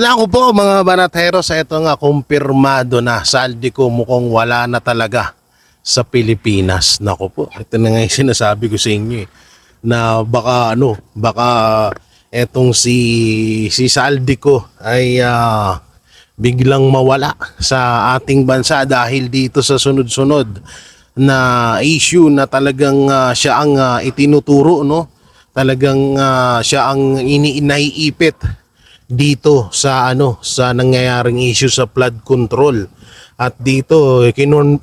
Naku po mga banateros, ito nga kumpirmado na Saldico mukhang wala na talaga sa Pilipinas. Naku po, ito na nga yung sinasabi ko sa inyo na baka etong si Saldico ay biglang mawala sa ating bansa dahil dito sa sunod-sunod na issue na talagang siya ang itinuturo, no? Talagang siya ang naiipit dito sa sa nangyayaring issue sa flood control. At dito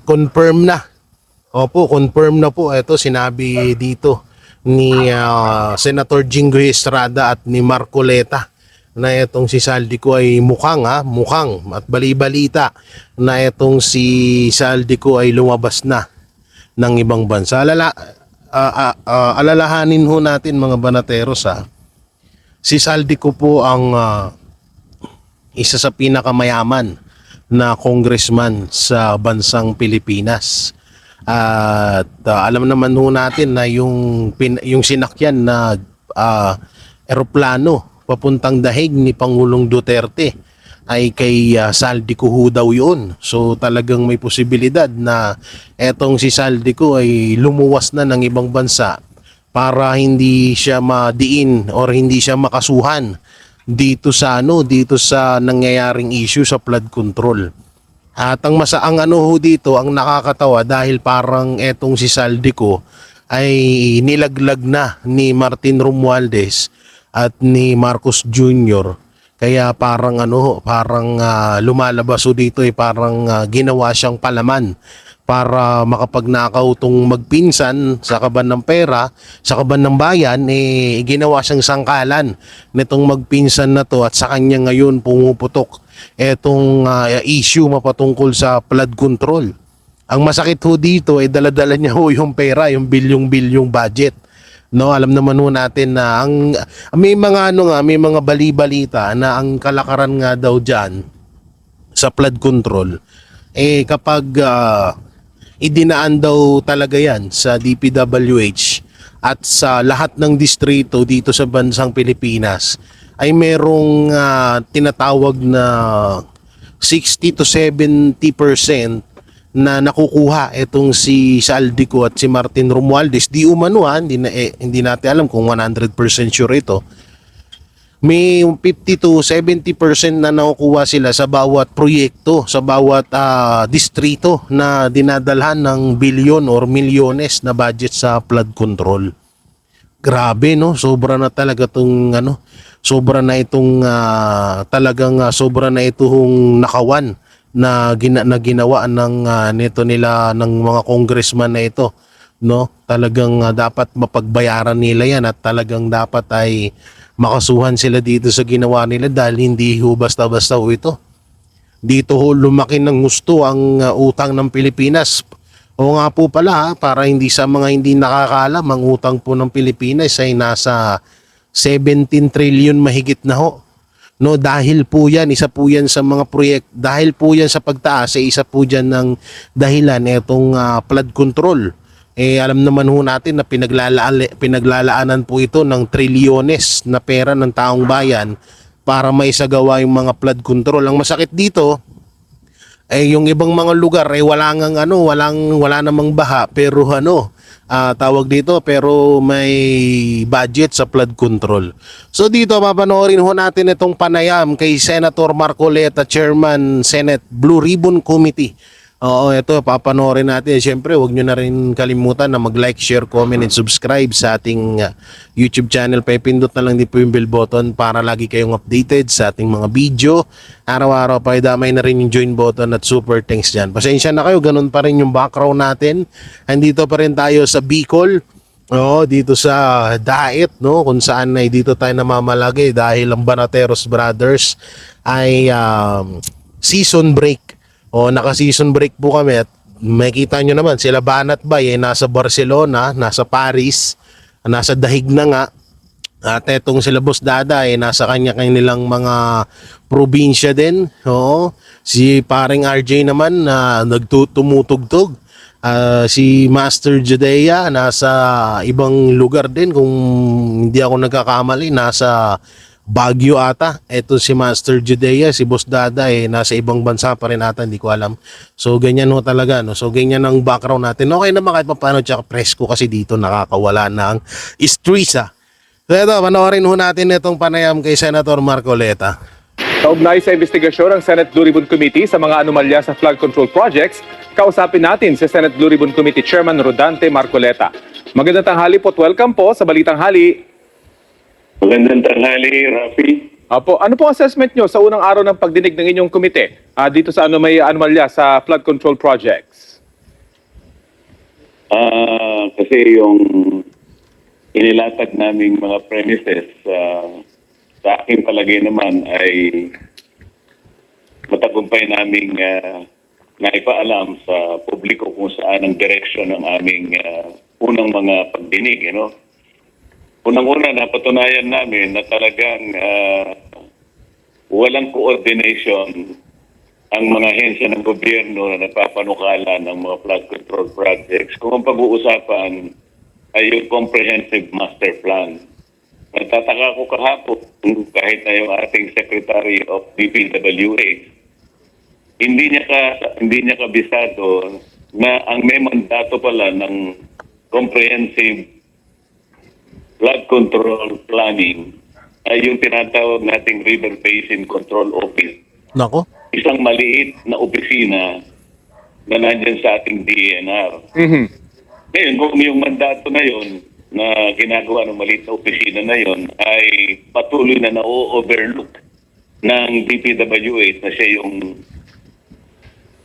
confirm na. Opo, confirm na po. Ito sinabi dito ni Senator Jinggoy Estrada at ni Marcoleta na itong si Saldico ay mukhang at bali-balita na itong si Saldico ay lumabas na ng ibang bansa. Alalahanin ho natin mga banateros si Saldico po ang isa sa pinakamayaman na congressman sa bansang Pilipinas. At alam naman ho natin na yung sinakyan na eroplano papuntang dahig ni Pangulong Duterte ay kay Saldico ho daw yun. So talagang may posibilidad na etong si Saldico ay lumuwas na ng ibang bansa para hindi siya madiin or hindi siya makasuhan dito sa nangyayaring issue sa flood control. At ang dito, ang nakakatawa dahil parang etong si Saldico ay nilaglag na ni Martin Romualdez at ni Marcos Jr. Kaya parang lumalabas dito parang ginawa siyang palaman para makapagnakaw tong magpinsan sa kaban ng pera, sa kaban ng bayan, ginawa siyang sangkalan nitong magpinsan na to at sa kanya ngayon pumuputok etong issue mapatungkol sa flood control. Ang masakit ho dito ay daladala niya ho yung pera, yung bilyong-bilyong budget. No, alam naman ho natin na may mga bali-balita na ang kalakaran nga daw diyan sa flood control kapag idinaan daw talaga yan sa DPWH at sa lahat ng distrito dito sa bansang Pilipinas ay merong tinatawag na 60 to 70% na nakukuha itong si Saldico at si Martin Romualdez. Di umano hindi natin alam kung 100% sure ito. May 50 to 70% na nakukuha sila sa bawat proyekto, sa bawat distrito na dinadalhan ng bilyon or milyones na budget sa flood control. Grabe, no? Sobra na talaga itong sobra na itong sobra na itong nakawan na ginawa ng ng mga congressman na ito, no? Talagang dapat mapagbayaran nila yan at talagang dapat ay makasuhan sila dito sa ginawa nila dahil hindi ho basta-basta ho ito. Dito ho lumaki ng gusto ang utang ng Pilipinas. O nga po pala para hindi sa mga hindi nakakaalam, ang utang po ng Pilipinas ay nasa 17 trillion mahigit na ho. No, dahil po yan, isa po yan sa mga dahil po yan sa pagtaas, isa po dyan ng dahilan itong flood control. Alam naman ho natin na pinaglalaanan po ito ng trilyones na pera ng taong bayan para maisagawa yung mga flood control. Ang masakit dito yung ibang mga lugar wala namang baha pero tawag dito pero may budget sa flood control. So dito papanoorin ho natin itong panayam kay Senator Marcoleta, Chairman Senate Blue Ribbon Committee. Oo, ito papanoorin natin. Siyempre, huwag nyo na rin kalimutan na mag-like, share, comment, and subscribe sa ating YouTube channel. Pipindot na lang din po yung bell button para lagi kayong updated sa ating mga video. Araw-araw pa damay na rin yung join button at super thanks dyan. Pasensya na kayo, ganun pa rin yung background natin. Andito pa rin tayo sa Bicol. Dito sa Daet, no, kung saan ay dito tayo namamalagay dahil ang Banateros Brothers ay season break. Naka-season break po kami at makikita nyo naman sila Banat Bay nasa Barcelona, nasa Paris, nasa dahig na nga. At etong sila Boss Dada nasa kanya-kanilang mga probinsya din. Si paring RJ naman nagtumutugtog. Si Master Judea nasa ibang lugar din kung hindi ako nagkakamali, nasa Baguio ata. Eto si Master Judea, si Boss Dada nasa ibang bansa pa rin ata, hindi ko alam. So ganyan ho talaga, no. So ganyan ang background natin. Okay naman kahit paano, tsaka presko kasi dito nakakawala ng stress. So ito, panoorin ho natin itong panayam kay Senator Marcoleta. Kaugnay sa investigasyon ng Senate Blue Ribbon Committee sa mga anomalya sa flood control projects, kausapin natin si Senate Blue Ribbon Committee Chairman Rodante Marcoleta. Magandang tanghali po at welcome po sa Balitang Hali. Magandang tanghali, Rafi. Apo, ano po assessment nyo sa unang araw ng pagdinig ng inyong komite dito sa may anomalya sa flood control projects? Kasi yung inilatag naming mga premises, sa aking palagay naman ay matagumpay naming naipaalam sa publiko kung saan ang direksyon ng aming unang mga pagdinig, Unang-una, napatunayan namin na talagang walang coordination ang mga ahensya ng gobyerno na nagpapanukala ng mga flood control projects. Kung ang pag-uusapan ay yung comprehensive master plan. Nagtataka ko kahapon kahit na yung ating Secretary of DPWH, hindi niya kabisado na ang may mandato pala ng comprehensive flood control planning ay yung tinatawag nating River Basin Control Office. Nako. Isang maliit na opisina na nandyan sa ating DNR. Ngayon, kung yung mandato na yon na ginagawa ng maliit na opisina na yon ay patuloy na na-overlook ng DPWH na siya yung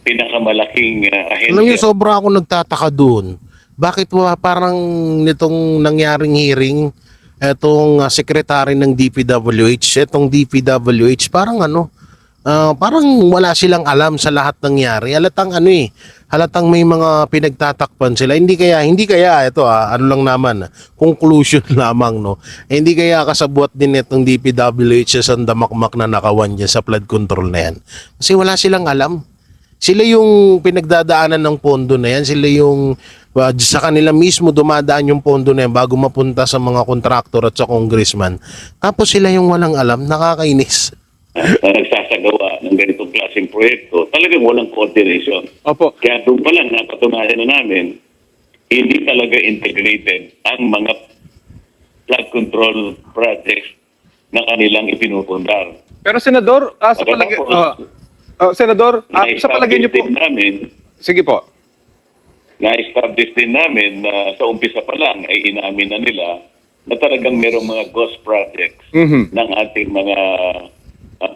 pinakamalaking ahensya. Alam niyo, sobra ako nagtataka doon. Bakit parang nitong nangyaring hearing, etong secretary ng DPWH, etong DPWH, parang parang wala silang alam sa lahat nangyari. Halatang may mga pinagtatakpan sila. Hindi kaya ito ano lang naman, conclusion lamang, no. Hindi kaya kasabwat din itong DPWH sa damakmak na nakawan dyan sa flood control na yan. Kasi wala silang alam. Sila yung pinagdadaanan ng pondo na yan. Sila yung sa kanila mismo dumadaan yung pondo na yan bago mapunta sa mga kontraktor at sa congressman. Tapos sila yung walang alam. Nakakainis. Nagsasagawa ng ganitong klaseng proyekto, talagang walang coordination. Opo. Kaya doon pa lang napatunayan na namin, hindi talaga integrated ang mga flood control projects na kanilang ipinupundar. Pero Senador, sa palagay... Senador, sa palagay niyo po... Sige po. Na-establish din namin na sa umpisa pa lang ay inamin na nila na talagang merong mga ghost projects ng ating mga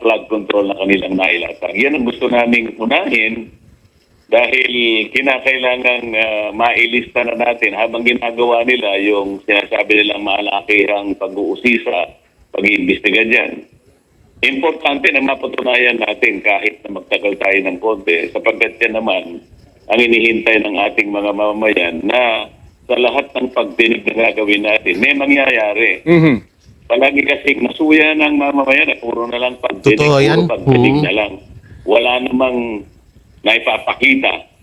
flood control na kanilang nailatag. Yan ang gusto naming unahin dahil kinakailangan mailista na natin habang ginagawa nila yung sinasabi nilang malakihang pag-uusisa, pag-iimbestiga dyan. Importante na mapatunayan natin kahit na magtagal tayo ng konti sapagkat yan naman ang inihintay ng ating mga mamamayan na sa lahat ng pagdinig na gagawin natin, may mangyayari. Palagi kasing nasuya ng mamamayan na puro na lang pagdinig, puro pagdinig na lang. Wala namang naipapakita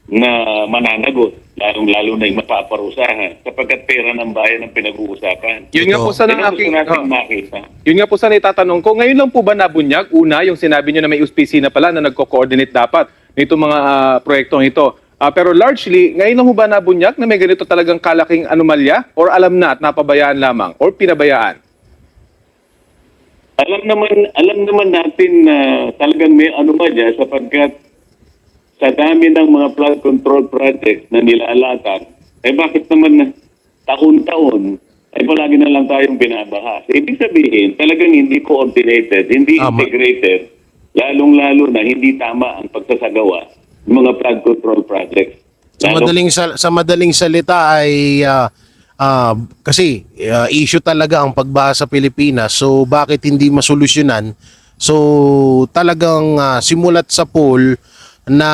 na mananagot, lalo na yung mapaparusahan sapagkat pera ng bayan ang pinag-uusapan. Yun nga po sana makita. Yun nga po sana itatanong ko, ngayon lang po ba nabunyag? Una, yung sinabi nyo na may opisina pala na nagko-coordinate dapat nito mga proyektong ito. Pero largely, ngayon lang po ba nabunyag na may ganito talagang kalaking anomalya? Or alam na at napabayaan lamang? Or pinabayaan? Alam naman natin na talagang may anomalya sapagkat sa dami ng mga flood control projects na nilaalatag, bakit naman na taon-taon ay palagi na lang tayong binabaha. Ibig sabihin, talagang hindi coordinated, hindi integrated, lalong-lalo na hindi tama ang pagsasagawa ng mga flood control projects. Sa madaling salita ay kasi issue talaga ang pagbaha sa Pilipinas. So bakit hindi masolusyonan? So talagang simulat sa pool na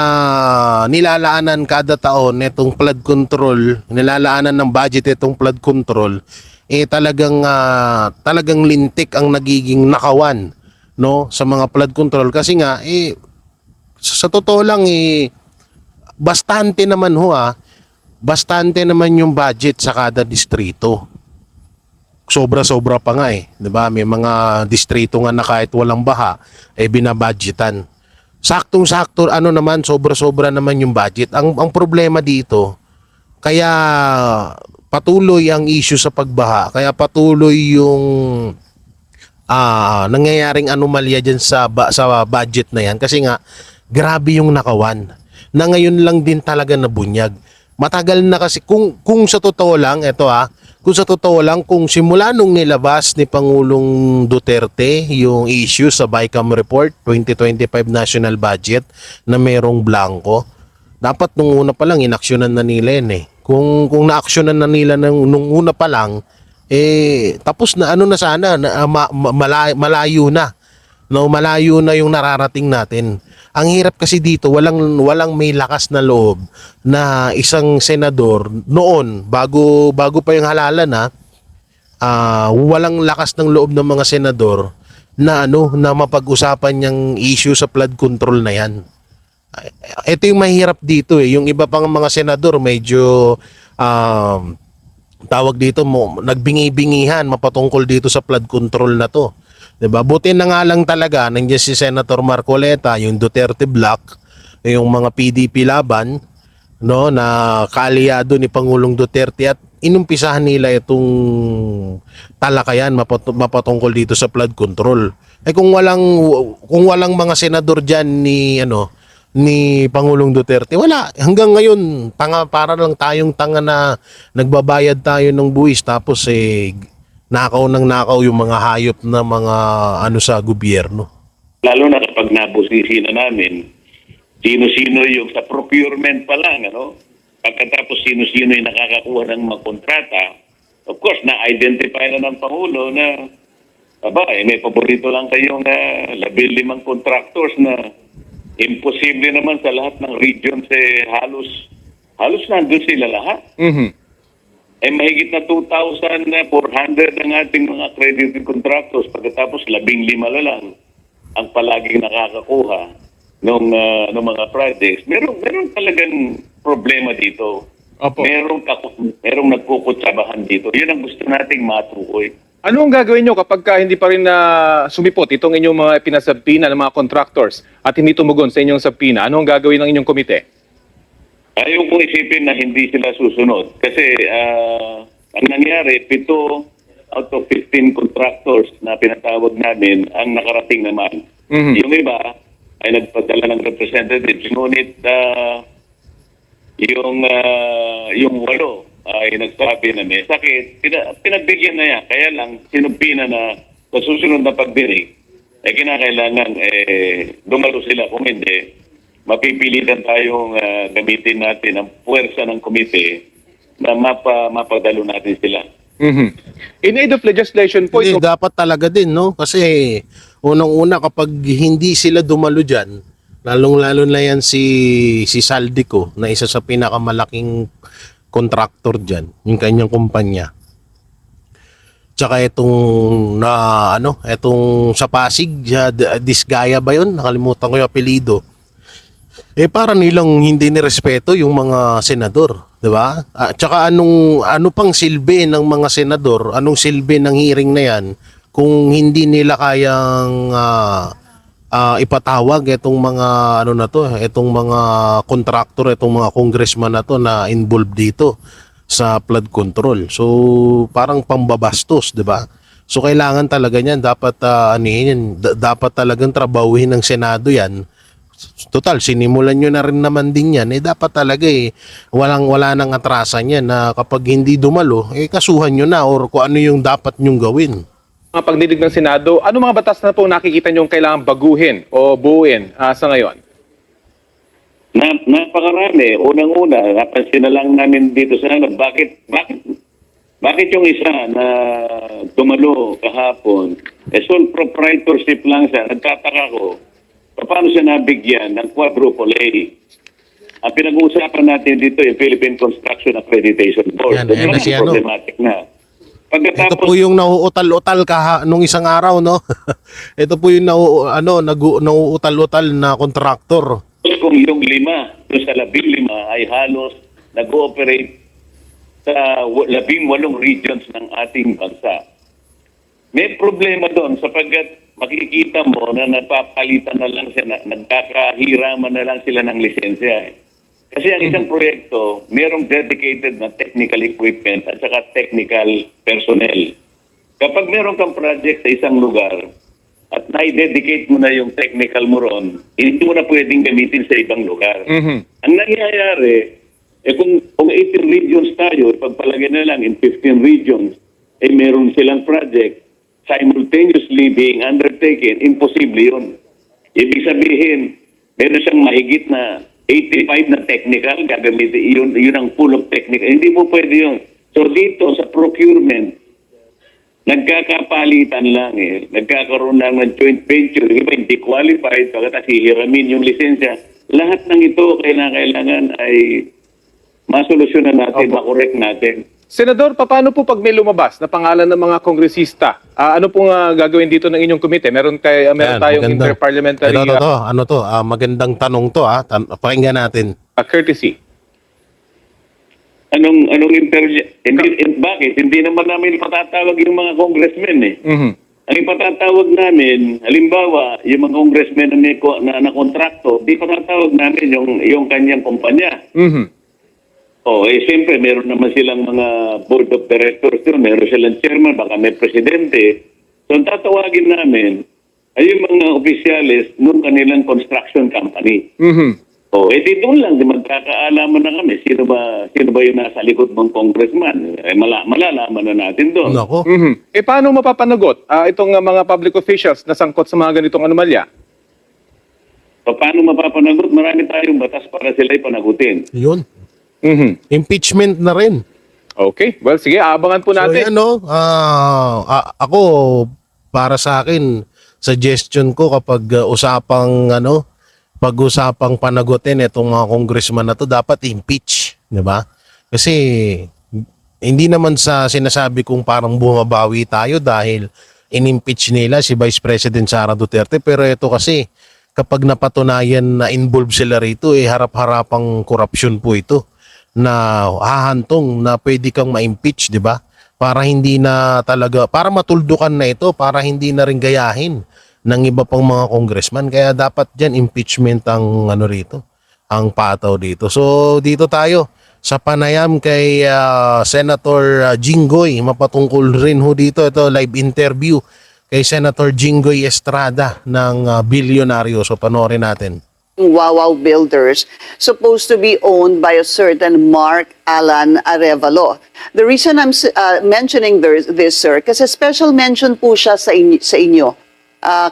nilalaanan kada taon itong flood control, nilalaanan ng budget itong flood control, talagang lintik ang nagiging nakawan, no, sa mga flood control kasi nga sa totoo lang bastante naman yung budget sa kada distrito. sobra-sobra pa nga eh, 'di ba? May mga distrito nga na kahit walang baha binabudgetan. Saktong-sakto ano naman, sobra-sobra naman yung budget. Ang problema dito, kaya patuloy ang issue sa pagbaha, kaya patuloy yung nangyayaring anomalya diyan sa budget na yan kasi nga grabe yung nakawan na ngayon lang din talaga nabunyag. Matagal na kasi kung sa totoo lang kung sa totoo lang kung simula nung nilabas ni Pangulong Duterte yung issue sa BICAM report 2025 national budget na merong blanco, dapat nung una pa lang inaksyonan na nila yan eh. Kung naaksyonan na nila nung una pa lang, tapos na ano na sana, malayo na. No, malayo na yung nararating natin. Ang hirap kasi dito, walang may lakas na loob na isang senador noon, bago pa yung halalan walang lakas ng loob ng mga senador na na mapag-usapan yung issue sa flood control na yan. Ito yung mahirap dito eh. Yung iba pang mga senador medyo tawag dito mo, nagbingi-bingihan mapatungkol dito sa flood control na to. 'Di ba? Buti na nga lang talaga nandiyan si Senator Marcoleta, yung Duterte Block, yung mga PDP laban, no, na kaalyado ni Pangulong Duterte at inumpisahan nila itong talakayan mapatungkol dito sa flood control. Kung walang mga senador diyan ni Pangulong Duterte, wala. Hanggang ngayon, para lang tayong tanga na nagbabayad tayo ng buwis tapos nakaw yung mga hayop na mga sa gobyerno. Lalo na kapag nabusisi na namin, sino-sino yung sa procurement pa lang, pagkatapos sino-sino yung nakakakuha ng mga kontrata, of course, na-identify na ng Pangulo na, may paborito lang kayong 15 contractors na imposible naman sa lahat ng regions halos nandun sila lahat. Mhm. Mahigit na 2,400 ang ating mga accredited contractors pagkatapos 15 na lang ang palaging nakakakuha ng mga projects. Meron talagang problema dito. Opo. Merong nagkukutsabahan dito. Yun ang gusto nating matukoy. Ano ang gagawin nyo kapag hindi pa rin sumipot itong inyong mga pinasabpina ng mga contractors at hindi tumugon sa inyong sabpina? Ano ang gagawin ng inyong komite? Ayaw kong isipin na hindi sila susunod. Kasi ang nangyari, 7 out of 15 contractors na pinatawag namin ang nakarating naman. Mhm. Yung iba ay nagpadala ng representatives. Ngunit yung 8 ay nagsabi na may sakit. Pinagbigyan na yan. Kaya lang, sinumpina na sa susunod na pagdinig, kinakailangan dumalo sila. Kung hindi, mapipilitan tayong gamitin natin ang puwersa ng komite na mapadalo natin sila. Mhm. In aid of legislation po, Hindi, dapat talaga din, no? Kasi unang-una kapag hindi sila dumalo dyan, lalong-lalo na yan si Saldico na isa sa pinakamalaking contractor dyan, yung kanyang kumpanya. Tsaka itong sa Pasig, Disgaya ba yun? Nakalimutan ko yung apelido. Para nilang hindi nirespeto yung mga senador, 'di ba? Tsaka ano pang silbi ng mga senador, anong silbi ng hearing na 'yan kung hindi nila kayang ipatawag itong mga itong mga contractor, itong mga congressman na to na involved dito sa flood control. So parang pambabastos, 'di ba? So kailangan talaga niyan, dapat dapat talagang trabahuhin ng Senado 'yan. Total, sinimulan nyo na rin naman din yan. Dapat talaga wala nang atrasan yan na kapag hindi dumalo, kasuhan nyo na or kung ano yung dapat nyong gawin. mga pagdidig ng Senado, ano mga batas na po nakikita nyo kailangan baguhin o buuin sa ngayon? Napakarami. Unang-una, napansin na lang namin dito sa bakit yung isa na dumalo kahapon, sole proprietorship lang siya. Nagtataka ko, paano siya nabigyan ng quadruple A? Ang pinag-uusapan natin dito yung Philippine Construction Accreditation Board. Yan, That's problematic na. Ito po yung nauutal-utal nung isang araw, no? Ito po yung nauutal-utal na kontraktor. Kung yung 5, yung sa 15 ay halos nag-ooperate sa 18 regions ng ating bansa. may problema doon sapagkat makikita mo na nagpapalitan na lang sila, nagkakahiraman na lang sila ng lisensya. Kasi ang isang proyekto, merong dedicated na technical equipment at saka technical personnel. Kapag meron kang project sa isang lugar at na-dedicate mo na yung technical mo ron, hindi mo na pwedeng gamitin sa ibang lugar. Ang nangyayari, kung 18 regions tayo, pagpalagay na lang in 15 regions, meron silang project simultaneously being undertaken, imposible yun. Ibig sabihin, meron siyang mahigit na 85 na technical, gagamitin, yun ang full of technical. Hindi po pwede yun. So dito sa procurement, nagkakapalitan lang nagkakaroon lang ng joint venture, iba hindi qualified, pagkatapos hihiramin yung lisensya. Lahat ng ito kailangan ay masolusyonan natin, makorek natin. Senador, paano po pag may lumabas na pangalan ng mga kongresista? Ano pong gagawin dito ng inyong komite? Meron Yan, tayong interparliamentary magandang tanong to. Pakinggan natin. courtesy. Anong bakit? Hindi naman namin patatawag yung mga congressmen Ang ipatatawag namin, halimbawa, yung mga congressmen na kontrakto, di patatawag namin yung kanyang kumpanya. Siyempre, meron naman silang mga board of directors doon, meron silang chairman, baka may presidente. So, ang tatawagin namin ay yung mga opisyalis ng kanilang construction company. Di doon lang, magkakaalaman na kami. Sino ba yung nasa likod ng congressman? Malalaman na natin doon. Nako. Paano mapapanagot itong mga public officials na sangkot sa mga ganitong anomalya? So, paano mapapanagot? Marami tayong batas para sila'y panagutin. Yun. Impeachment na rin. Okay. Well, sige, abangan po So natin. yan, ako, para sa akin, suggestion ko kapag pag-usapang panagutin itong mga congressman na to, dapat impeach, di ba? Kasi hindi naman sa sinasabi kong parang bumabawi tayo dahil in-impeach nila si Vice President Sara Duterte, pero ito kasi kapag napatunayan na involved sila rito, harap-harapang korupsyon po ito na hahantong na pwede kang ma-impeach, di ba? Para hindi na talaga, para matuldukan na ito, para hindi na rin gayahin ng iba pang mga congressman. Kaya dapat dyan impeachment ang rito, ang pataw dito. So dito tayo sa panayam kay Senator Jinggoy, mapatungkol rin ho dito, ito live interview kay Senator Jinggoy Estrada ng Bilyonaryo. So panoorin natin. Wawaw Builders supposed to be owned by a certain Mark Alan Arevalo. The reason I'm mentioning this, sir, kasi special mention po siya sa inyo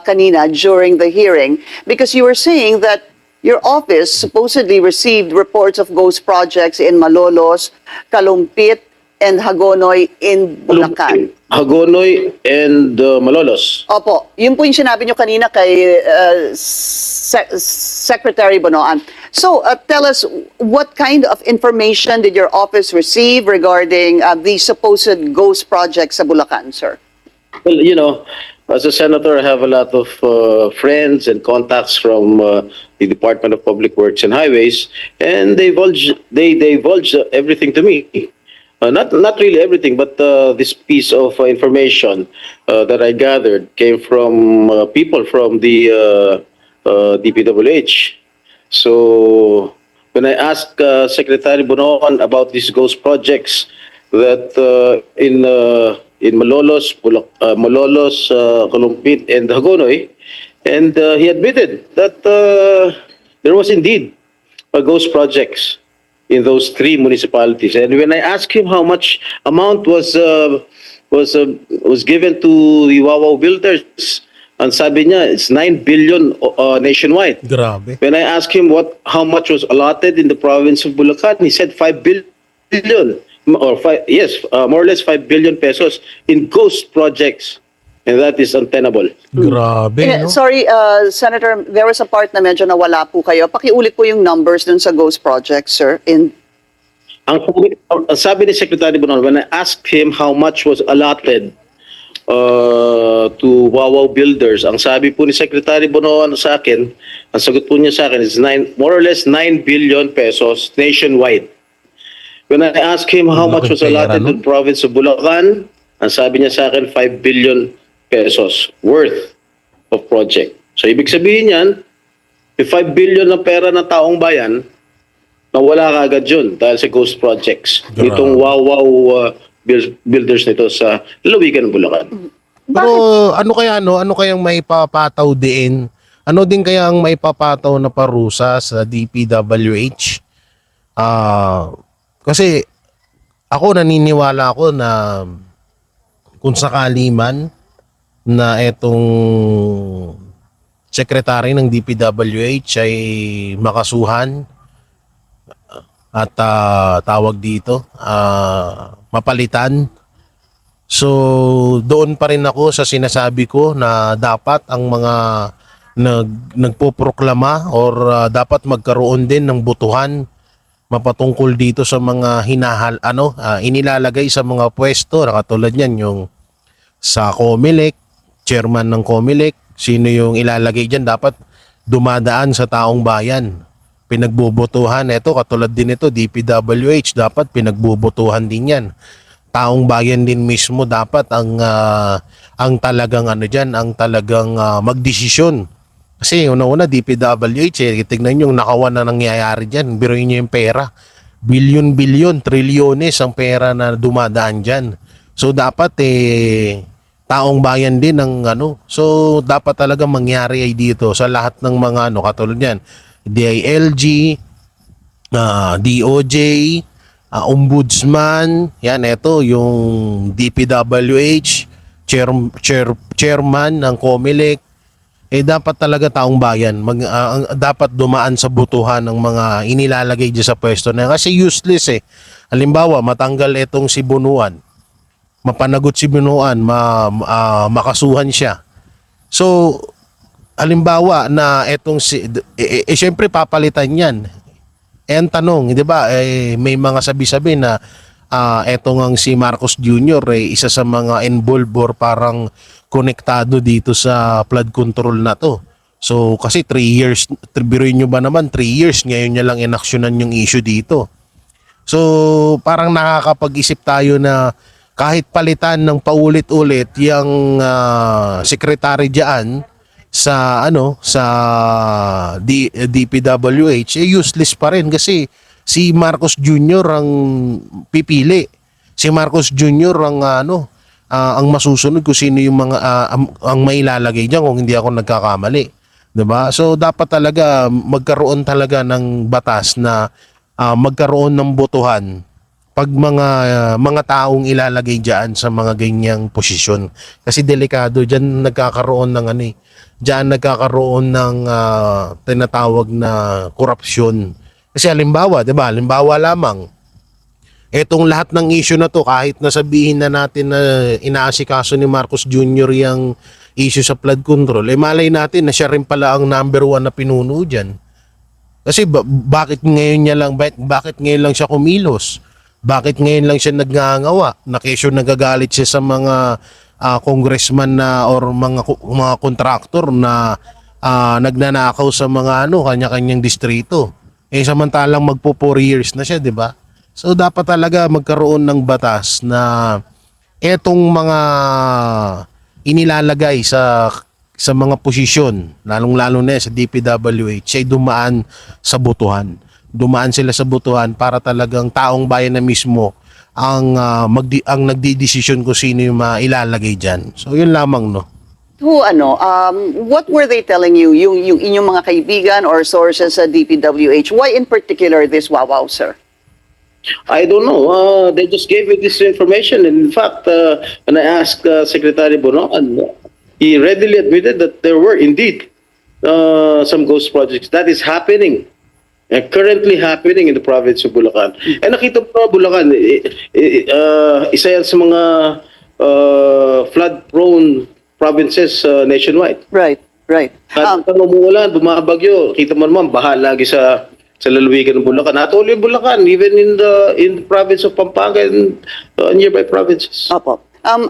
kanina during the hearing, because you were saying that your office supposedly received reports of ghost projects in Malolos, Kalumpit, and Hagonoy in Bulacan. Hagonoy and Malolos. Opo, yun po yung sinabi nyo kanina kay Secretary Bonoan. So, tell us, what kind of information did your office receive regarding these supposed ghost projects sa Bulacan, sir? Well, as a senator, I have a lot of friends and contacts from the Department of Public Works and Highways, and they divulge everything to me. Not really everything, but this piece of information that I gathered came from people from the DPWH. So when I asked Secretary Bonoan about these ghost projects that in Malolos, Kalumpit, and Hagonoy, and he admitted that there was indeed ghost projects in those three municipalities. And when I asked him how much amount was given to the Wawaw Builders, ang sabi niya, it's 9 billion nationwide. Grabe. When I asked him how much was allotted in the province of Bulacan, he said 5 billion. More or less 5 billion pesos in ghost projects. And that is untenable. Grabe, no? Sorry, Senator, there was a part na medyo nawala po kayo. Pakiulit po yung numbers dun sa ghost projects, sir. Ang sabi ni Secretary Bonoan, when I asked him how much was allotted to Wawaw Builders, ang sabi po ni Secretary Bonoan sa akin, ang sagot po niya sa akin is more or less 9 billion pesos nationwide. When I asked him how much was allotted to the province of Bulacan, ang sabi niya sa akin 5 billion pesos worth of project. So ibig sabihin yan, yung 5 billion na pera ng taong bayan, nawala ka agad yun dahil sa ghost projects. Grabe. Itong wow builders nito sa lalawigan ng Bulacan. Pero ano kaya no? Ano kayang maipapataw din? Ano din kaya ang maipapataw na parusa sa DPWH? Kasi ako naniniwala ako na kung sakali man na etong sekretary ng DPWH ay makasuhan at tawag dito mapalitan. So doon pa rin ako sa sinasabi ko na dapat ang mga nagpoproklama or dapat magkaroon din ng botohan mapatungkol dito sa mga inilalagay sa mga pwesto na katulad niyan yung sa COMELEC, chairman ng COMELEC, sino yung ilalagay diyan dapat dumadaan sa taong bayan. Pinagbobotohan ito katulad din ito DPWH dapat pinagbobotohan din yan. Taong bayan din mismo dapat ang talagang ang talagang magdesisyon. Kasi una-una DPWH tignan niyo yung nakawan na nangyayari diyan. Biruin niyo yung pera. Bilyon-bilyon, trilyones ang pera na dumadaan diyan. So dapat taong bayan din ang So dapat talaga mangyari ay dito sa lahat ng mga katulad niyan. DILG, DOJ, Ombudsman, yan ito yung DPWH, chairman ng COMELEC, dapat talaga taong bayan dapat dumaan sa butuhan ng mga inilalagay diyan sa pwesto na yan. Kasi useless Halimbawa, matanggal itong si Bunuan, mapanagot si Bunuan, makasuhan siya. So, halimbawa na etong syempre papalitan yan. Ang tanong, di ba, may mga sabi-sabi na etong ang si Marcos Jr. Isa sa mga involved or parang konektado dito sa flood control na to. So kasi 3 years, biruin nyo ba naman 3 years, ngayon niya lang inaksyonan yung issue dito. So parang nakakapag-isip tayo na kahit palitan ng paulit-ulit yung secretary diyan sa DPWH useless pa rin kasi si Marcos Jr. ang pipili. Si Marcos Jr. ang masusunod kung sino yung mga ang mailalagay diyan kung hindi ako nagkakamali. 'Di ba? So dapat talaga magkaroon talaga ng batas na magkaroon ng botohan pag mga taong ilalagay diyan sa mga ganyang posisyon. Kasi delikado diyan nagkakaroon ng diyan nagkakaroon ng tinatawag na korupsyon. Kasi halimbawa, 'di ba? Halimbawa lamang etong lahat ng issue na to, kahit nasabihin na natin na inaasikaso ni Marcos Jr. yung issue sa flood control, malay natin na siya rin pala ang number 1 na pinuno diyan. Kasi bakit ngayon lang siya kumilos? Bakit ngayon lang siya nagngangawa? Na kesyo nagagalit siya sa mga congressman na or mga kontraktor na nagnanakaw sa mga kanya-kanyang distrito. Samantalang magpo 4 years na siya, 'di ba? So dapat talaga magkaroon ng batas na etong mga inilalagay sa mga posisyon, lalong-lalo na sa DPWH, ay dumaan sa botohan. Dumaan sila sa botohan para talagang taong bayan na mismo ang nagdidesisyon kung sino yung ilalagay diyan. So yun lamang what were they telling you, yung inyong mga kaibigan or sources sa DPWH? Why in particular this Wawaw, sir? I don't know. They just gave me this information. And in fact, when I asked Secretary Bonoan, he readily admitted that there were indeed some ghost projects. That is happening. Currently happening in the province of Bulacan. And nakita mo Bulacan, isa yan sa mga flood-prone provinces nationwide. Right. At umuulan, bumabagyo, kita mo naman, baha lagi sa lalawigan ng Bulacan. Not only Bulacan, even in the province of Pampanga and nearby provinces. Opo.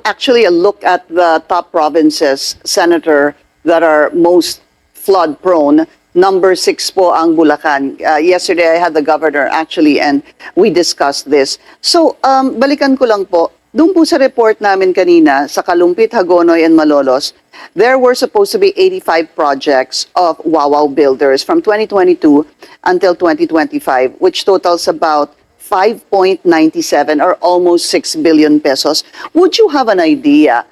Actually, a look at the top provinces, Senator, that are most flood-prone. Number 6 po ang Bulacan. Yesterday, I had the governor actually, and we discussed this. So, balikan ko lang po, doon po sa report namin kanina, sa Kalumpit, Hagonoy, and Malolos, there were supposed to be 85 projects of Wawaw Builders from 2022 until 2025, which totals about 5.97 or almost 6 billion pesos. Would you have an idea,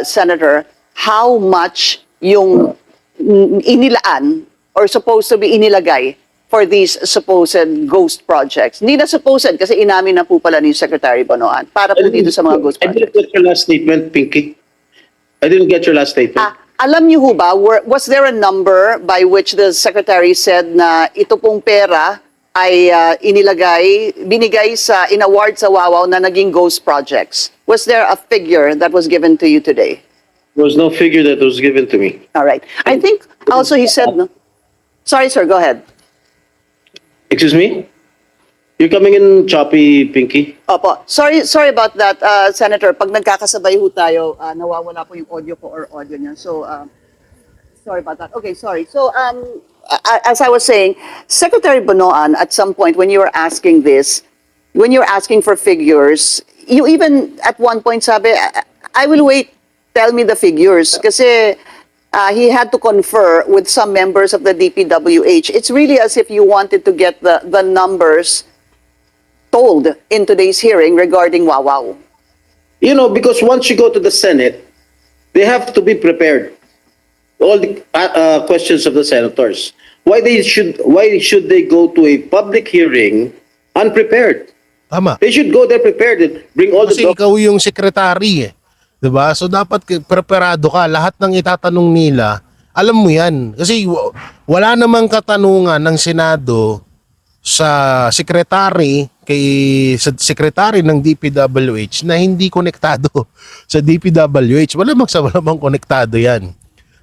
Senator, how much yung inilaan or supposed to be inilagay for these supposed ghost projects? Hindi na supposed kasi inamin na po pala ni Secretary Bonoan para po dito sa mga ghost I didn't projects. get your last statement, Pinky. I didn't get your last statement. Alam niyo ho ba, was there a number by which the Secretary said na ito pong pera ay binigay in award sa Wawaw na naging ghost projects? Was there a figure that was given to you today? There was no figure that was given to me. All right. I think also he said, no? Sorry, sir, go ahead. Excuse me? You're coming in choppy, Pinky. Opo. Sorry about that, Senator. Pag nagkakasabay ho tayo, nawawala po yung audio ko or audio niya. So, sorry about that. Okay, sorry. So, as I was saying, Secretary Bonoan, at some point when you were asking this, when you're asking for figures, you even at one point sabi, I will wait, tell me the figures. Kasi he had to confer with some members of the DPWH. It's really as if you wanted to get the numbers told in today's hearing regarding Wawaw. You know, because once you go to the Senate, they have to be prepared. All the questions of the senators. Why should they go to a public hearing unprepared? Tama. They should go there prepared and bring all Kasi the ikaw yung secretary eh. 'Di ba? So dapat preparado ka. Lahat ng itatanong nila, alam mo 'yan. Kasi wala namang katanungan ng Senado sa secretary sa secretary ng DPWH na hindi konektado sa DPWH. Wala mang konektado 'yan.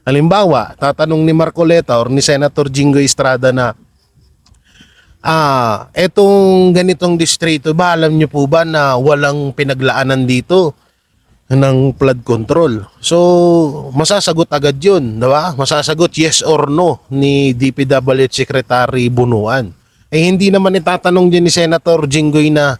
Halimbawa, tatanong ni Marcoleta or ni Senator Jingo Estrada na etong ganitong distrito ba, alam niyo po ba na walang pinaglaanan dito ng flood control? So, masasagot agad yun, diba? Masasagot yes or no ni DPWH Secretary Bunuan. Eh, hindi naman itatanong din ni Senator Jinggoy na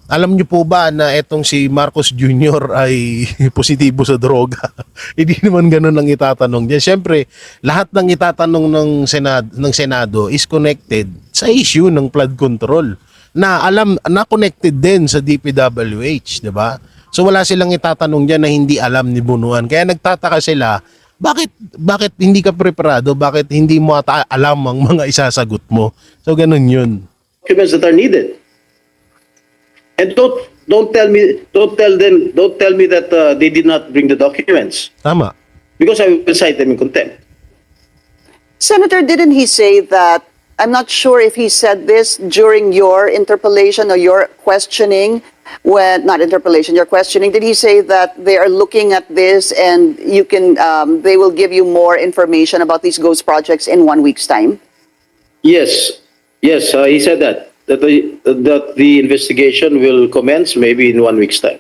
alam niyo po ba na etong si Marcos Jr. ay positibo sa droga? Hindi naman ganun ang itatanong diyan. Siyempre, lahat ng itatanong ng Senado is connected sa issue ng flood control na connected din sa DPWH, 'di ba? So wala silang itatanong diyan na hindi alam ni Bunuan. Kaya nagtataka sila, bakit hindi ka preparado? Bakit hindi mo alam ang mga isasagot mo? So ganun 'yun. documents that are needed. And don't tell me that they did not bring the documents, Tama. because I will cite them in contempt. Senator, didn't he say that, I'm not sure if he said this during your interpellation or your questioning, your questioning, did he say that they are looking at this and they will give you more information about these ghost projects in 1 week's time? Yes, he said that the investigation will commence maybe in 1 week's time.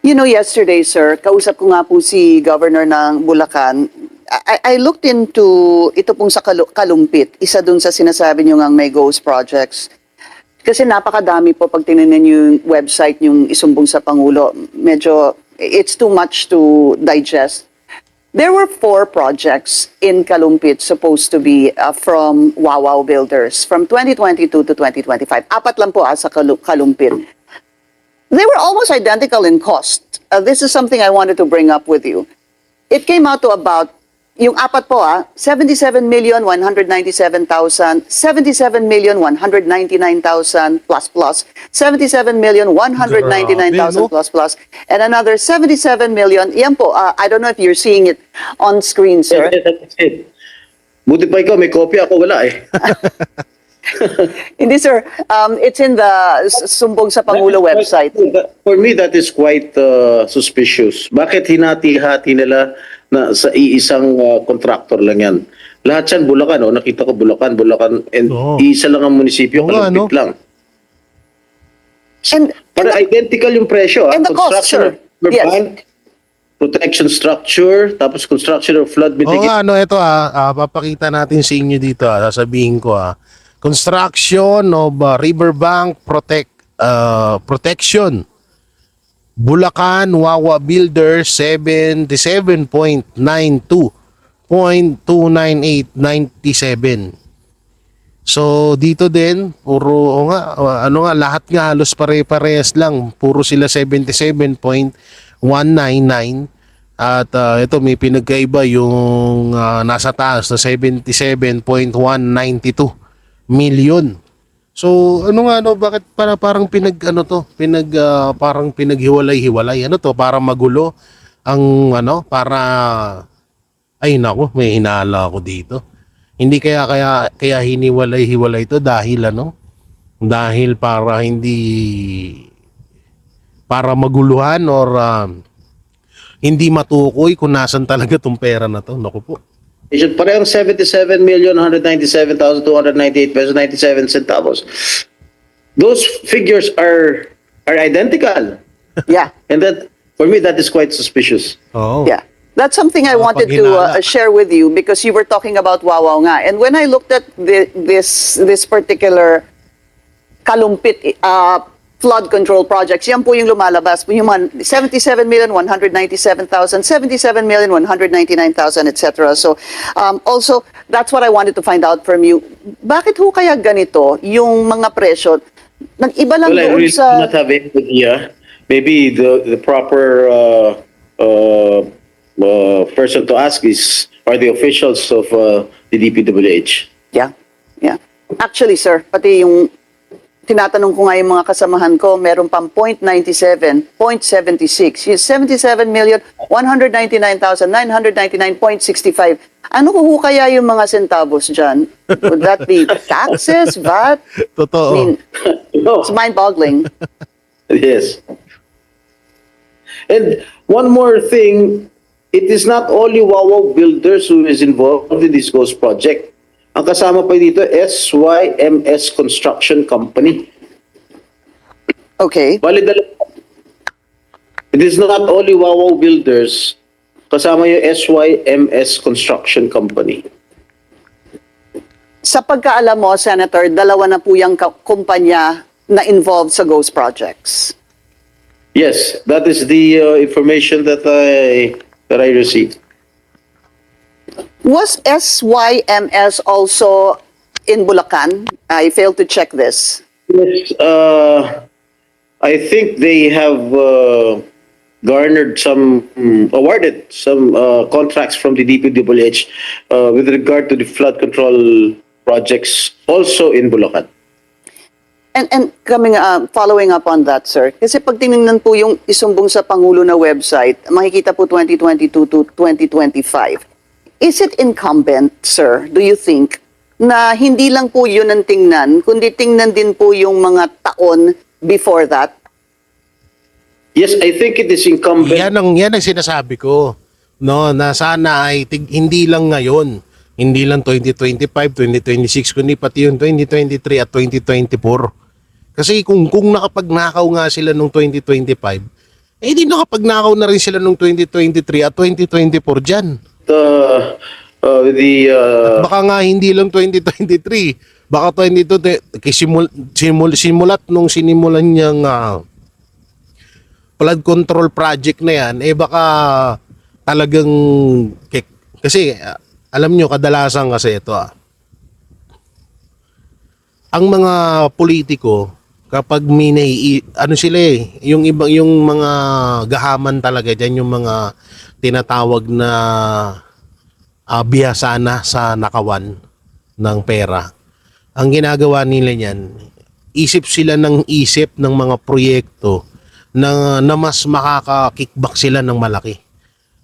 You know, yesterday, sir, kausap ko nga po si Governor ng Bulacan. I looked into ito pong sa Kalumpit, isa dun sa sinasabi nyo ngang may ghost projects. Kasi napakadami po pag tinignan yung website yung isumbong sa Pangulo. Medyo, it's too much to digest. There were 4 projects in Kalumpit supposed to be from Wawaw Builders from 2022 to 2025. 4 lang po sa Kalumpit. They were almost identical in cost. This is something I wanted to bring up with you. It came out to about, yung 4 po 77,197,000, 77,199,000 plus, 77,199,000 plus, and another 77 million. Yan po, I don't know if you're seeing it on screen, sir. That's it. Buti pa ikaw, may kopya, ako wala eh. Hindi, sir. It's in the Sumbong sa Pangulo website. For me, that is quite suspicious. Bakit hinati-hati nila na sa iisang contractor lang yan? Lahat yan, Bulacan. Nakita ko Bulacan, and iisa lang ang munisipyo, Kalumpit lang. Para identical yung presyo. And the cost, sir. Yes. Bank, protection structure, tapos construction of flood mitigation. Ito papakita natin sa inyo dito, sasabihin ko Construction of riverbank protection. Bulacan Wawa Builder 77.92.29897. So dito din puro lahat nga halos pare-parehas lang, puro sila 77.199 at ito may pinagkaiba yung nasa taas na 77.192 million. So bakit parang parang pinaghiwalay-hiwalay para magulo ang para ay nako, may hinala ako dito. Hindi kaya hiniwalay-hiwalay ito dahil dahil para maguluhan or hindi matukoy kung nasan talaga tong pera na to. Naku po. Parehong 77,197,298 pesos 97 centavos. Those figures are identical. Yeah. And that, for me, that is quite suspicious. Oo. Yeah. That's something I wanted to paghinala. share with you because you were talking about Wawaw nga. And when I looked at this particular kalumpit flood control projects, yan po yung lumalabas. Yung 77,197,000, 77,199,000, etc. So also, that's what I wanted to find out from you. Bakit ho kaya ganito yung mga presyo? Nag-iba lang Well, I doon really do sa... not have any idea. Maybe the proper person to ask are the officials of the DPWH. Yeah, yeah. Actually, sir, pati yung tinatanong ko nga yung mga kasamahan ko, meron pang 0.97, 0.76, yung 77,199,999.65. Ano ko kaya yung mga centavos dyan? Would that be taxes, VAT? Totoo. I mean, No. it's mind-boggling. Yes. And one more thing, it is not only Wawaw Builders who is involved in this ghost project. Ang kasama pa dito, SYMS Construction Company. Okay. Bali, it is not only Wawaw Builders, kasama yung SYMS Construction Company. Sa pagkaalam mo, Senator, dalawa na po yung kumpanya na involved sa ghost projects. Yes, that is the information that I received. Was SYMS also in Bulacan? I failed to check this. Yes, I think they have awarded some contracts from the DPWH with regard to the flood control projects also in Bulacan. And following up on that, sir, kasi pag tinignan po yung isumbong sa Pangulo na website, makikita po 2022 to 2025. Is it incumbent, sir, do you think, na hindi lang po yun ang tingnan, kundi tingnan din po yung mga taon before that? Yes, I think it is incumbent. Yan ang sinasabi ko. No, na sana ay hindi lang ngayon. Hindi lang 2025, 2026, kundi pati yung 2023 at 2024. Kasi kung nakapagnakaw nga sila nung 2025, di nakapagnakaw na rin sila nung 2023 at 2024 dyan. Baka nga hindi lang 2023, baka 2022, simulat nung sinimulan niyang flood control project na yan, baka talagang, kasi alam nyo, kadalasan kasi ito ang mga politiko, kapag yung mga gahaman talaga dyan, yung mga tinatawag na bihasana sa nakawan ng pera. Ang ginagawa nila niyan, isip sila ng mga proyekto na mas makaka-kickback sila ng malaki.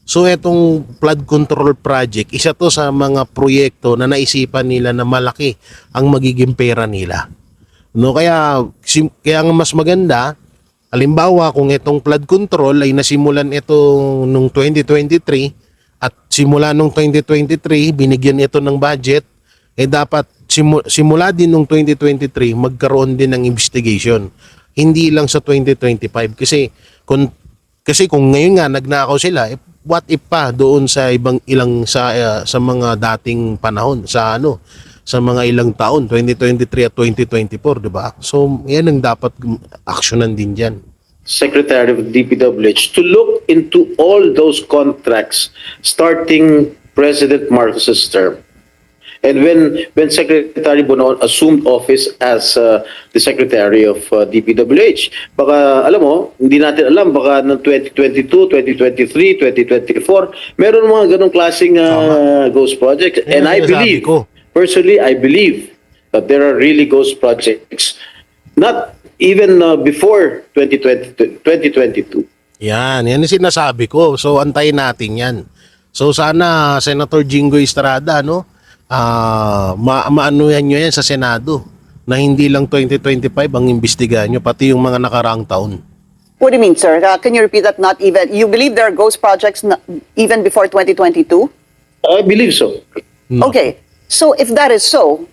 So etong flood control project, isa to sa mga proyekto na naisipan nila na malaki ang magiging pera nila. No, kaya nga mas maganda, halimbawa kung itong flood control ay nasimulan ito nung 2023 at simula nung 2023 binigyan ito ng budget, dapat simula din nung 2023 magkaroon din ng investigation. Hindi lang sa 2025 kasi kung ngayon nga nagnakaw sila, what if pa doon sa sa mga dating panahon sa sa mga ilang taon, 2023 at 2024, di ba? So, yan ang dapat aksyonan din dyan. Secretary of DPWH to look into all those contracts starting President Marcos's term. And when Secretary Bonoan assumed office as the Secretary of DPWH, baka alam mo, hindi natin alam, baka ng 2022, 2023, 2024, meron mga ganong klaseng ghost projects. Yan And ang I sinasabi believe, ko. personally, I believe that there are really ghost projects, not even before 2022. Yan ang sinasabi ko. So, antayin natin yan. So, sana Senator Jinggoy Estrada, no? Maano yan nyo yan sa Senado na hindi lang 2025 ang imbestigahan nyo, pati yung mga nakaraang taon. What do you mean, sir? Can you repeat that? Not even, you believe there are ghost projects even before 2022? I believe so. No. Okay. So if that is so,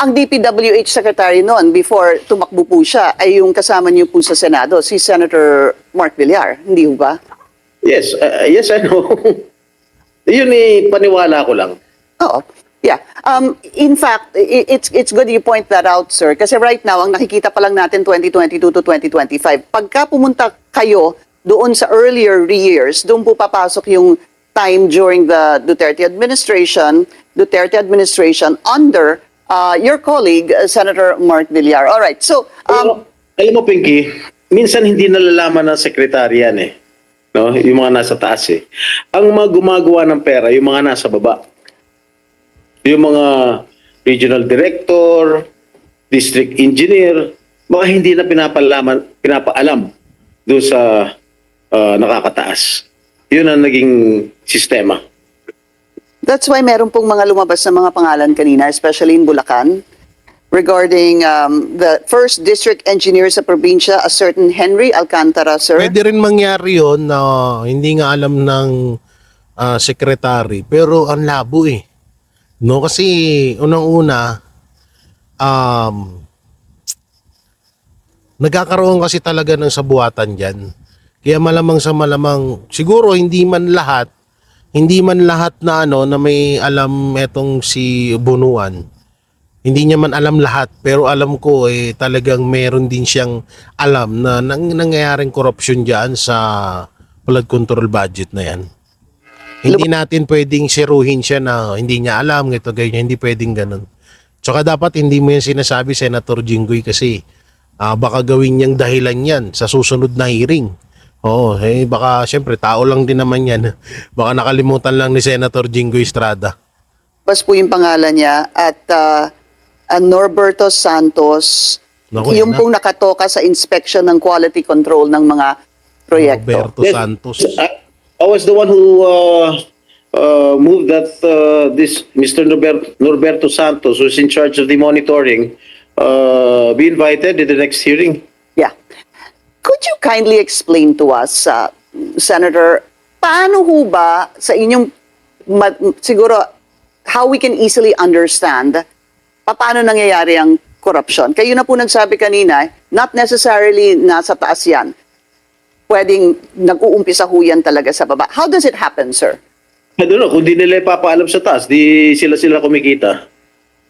ang DPWH Secretary noon, before tumakbo po siya, ay yung kasama niyo po sa Senado, si Senator Mark Villar. Hindi ho ba? Yes, yes, I know. Yun paniwala ko lang. Oo. Yeah. In fact, it's good you point that out, sir. Kasi right now, ang nakikita pa lang natin 2022 to 2025. Pagka pumunta kayo doon sa earlier years, doon po papasok yung time during the Duterte administration under your colleague, Senator Mark Villar. All right. So, Alam mo, Pinky, minsan hindi nalalaman ng sekretary yan eh. No? Yung mga nasa taas eh. Ang mga gumagawa ng pera, yung mga nasa baba. Yung mga regional director, district engineer, baka hindi na pinapaalam doon sa nakakataas. Yun ang naging sistema. that's why meron pong mga lumabas na mga pangalan kanina, especially in Bulacan, regarding the first district engineer sa probinsya, a certain Henry Alcantara, sir. Pwede rin mangyari yun na hindi nga alam ng secretary, pero ang labo eh. No, kasi unang-una, nagkakaroon kasi talaga ng sabuatan dyan. Kaya malamang sa malamang, siguro hindi man lahat na na may alam etong si Bunuan. Hindi niya man alam lahat, pero alam ko talagang meron din siyang alam na nangyayaring korupsyon dyan sa flood control budget na yan. Hindi natin pwedeng siruhin siya na hindi niya alam, ito ganyan, hindi pwedeng ganun. Tsaka dapat hindi mo yan sinasabi, Senator Jinggoy, kasi baka gawin niyang dahilan yan sa susunod na hearing. Oo, baka syempre tao lang din naman yan. Baka nakalimutan lang ni Senator Jinggoy Estrada. Bas po yung pangalan niya at Norberto Santos, Naku, yung yan na. pong nakatoka sa inspection ng quality control ng mga proyekto. Roberto Yes. Santos. I was the one who moved that this Mr. Norberto Santos, who's in charge of the monitoring, be invited in the next hearing. Yeah. Could you kindly explain to us, Senator, paano ho ba sa inyong, siguro, how we can easily understand paano nangyayari ang corruption? Kayo na po nagsabi kanina, not necessarily nasa taas yan. Pwedeng nag-uumpisa ho yan talaga sa baba. How does it happen, sir? I don't know, kung di nila ipapaalam sa taas, di sila kumikita.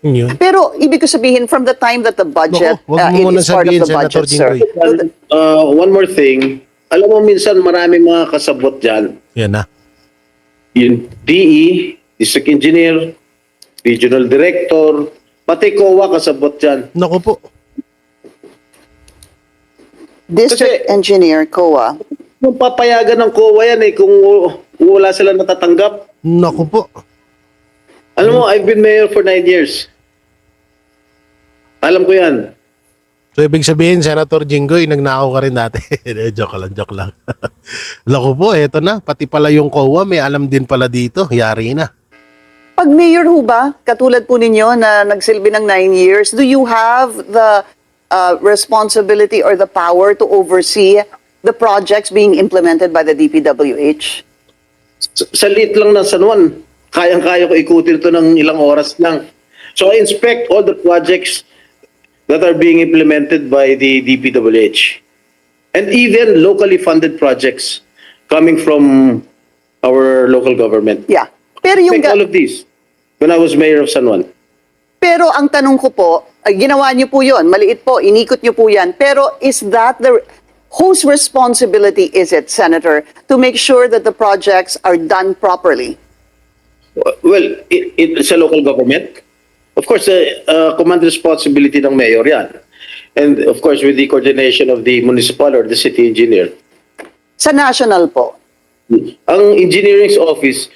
Yun. Pero ibig ko sabihin, from the time that the budget Naku, wag mo muna is part of sabihin, the Senator budget, sir. Jinggoy. One more thing, alam mo minsan maraming mga kasabot dyan, Yan na. yung DE, District Engineer, Regional Director, pati COA kasabot dyan. Naku po. District Kasi- Engineer, COA. Kung papayagan ng COA yan kung wala sila natatanggap. Naku po. Alam mo, I've been mayor for 9 years. Alam ko yan. So, ibig sabihin, Senator Jinggoy, nagnakaw ka rin dati. Joke lang. Naku po, eto na. Pati pala yung COA, may alam din pala dito. Yari na. Pag mayor ho ba, katulad po ninyo na nagsilbi ng 9 years, do you have the responsibility or the power to oversee the projects being implemented by the DPWH? Sa liit lang ng San Juan, kayang-kaya ko ikutin ito ng ilang oras lang. So I inspect all the projects that are being implemented by the DPWH. And even locally funded projects coming from our local government. Yeah. Pero yung Inspect all of these when I was mayor of San Juan. Pero ang tanong ko po, ginawa niyo po yun, maliit po, inikot niyo po yan. Pero is that whose responsibility is it, Senator, to make sure that the projects are done properly? Well, it's a local government. Of course, command responsibility ng mayor yan. And of course, with the coordination of the municipal or the city engineer. Sa national po. Ang engineering's office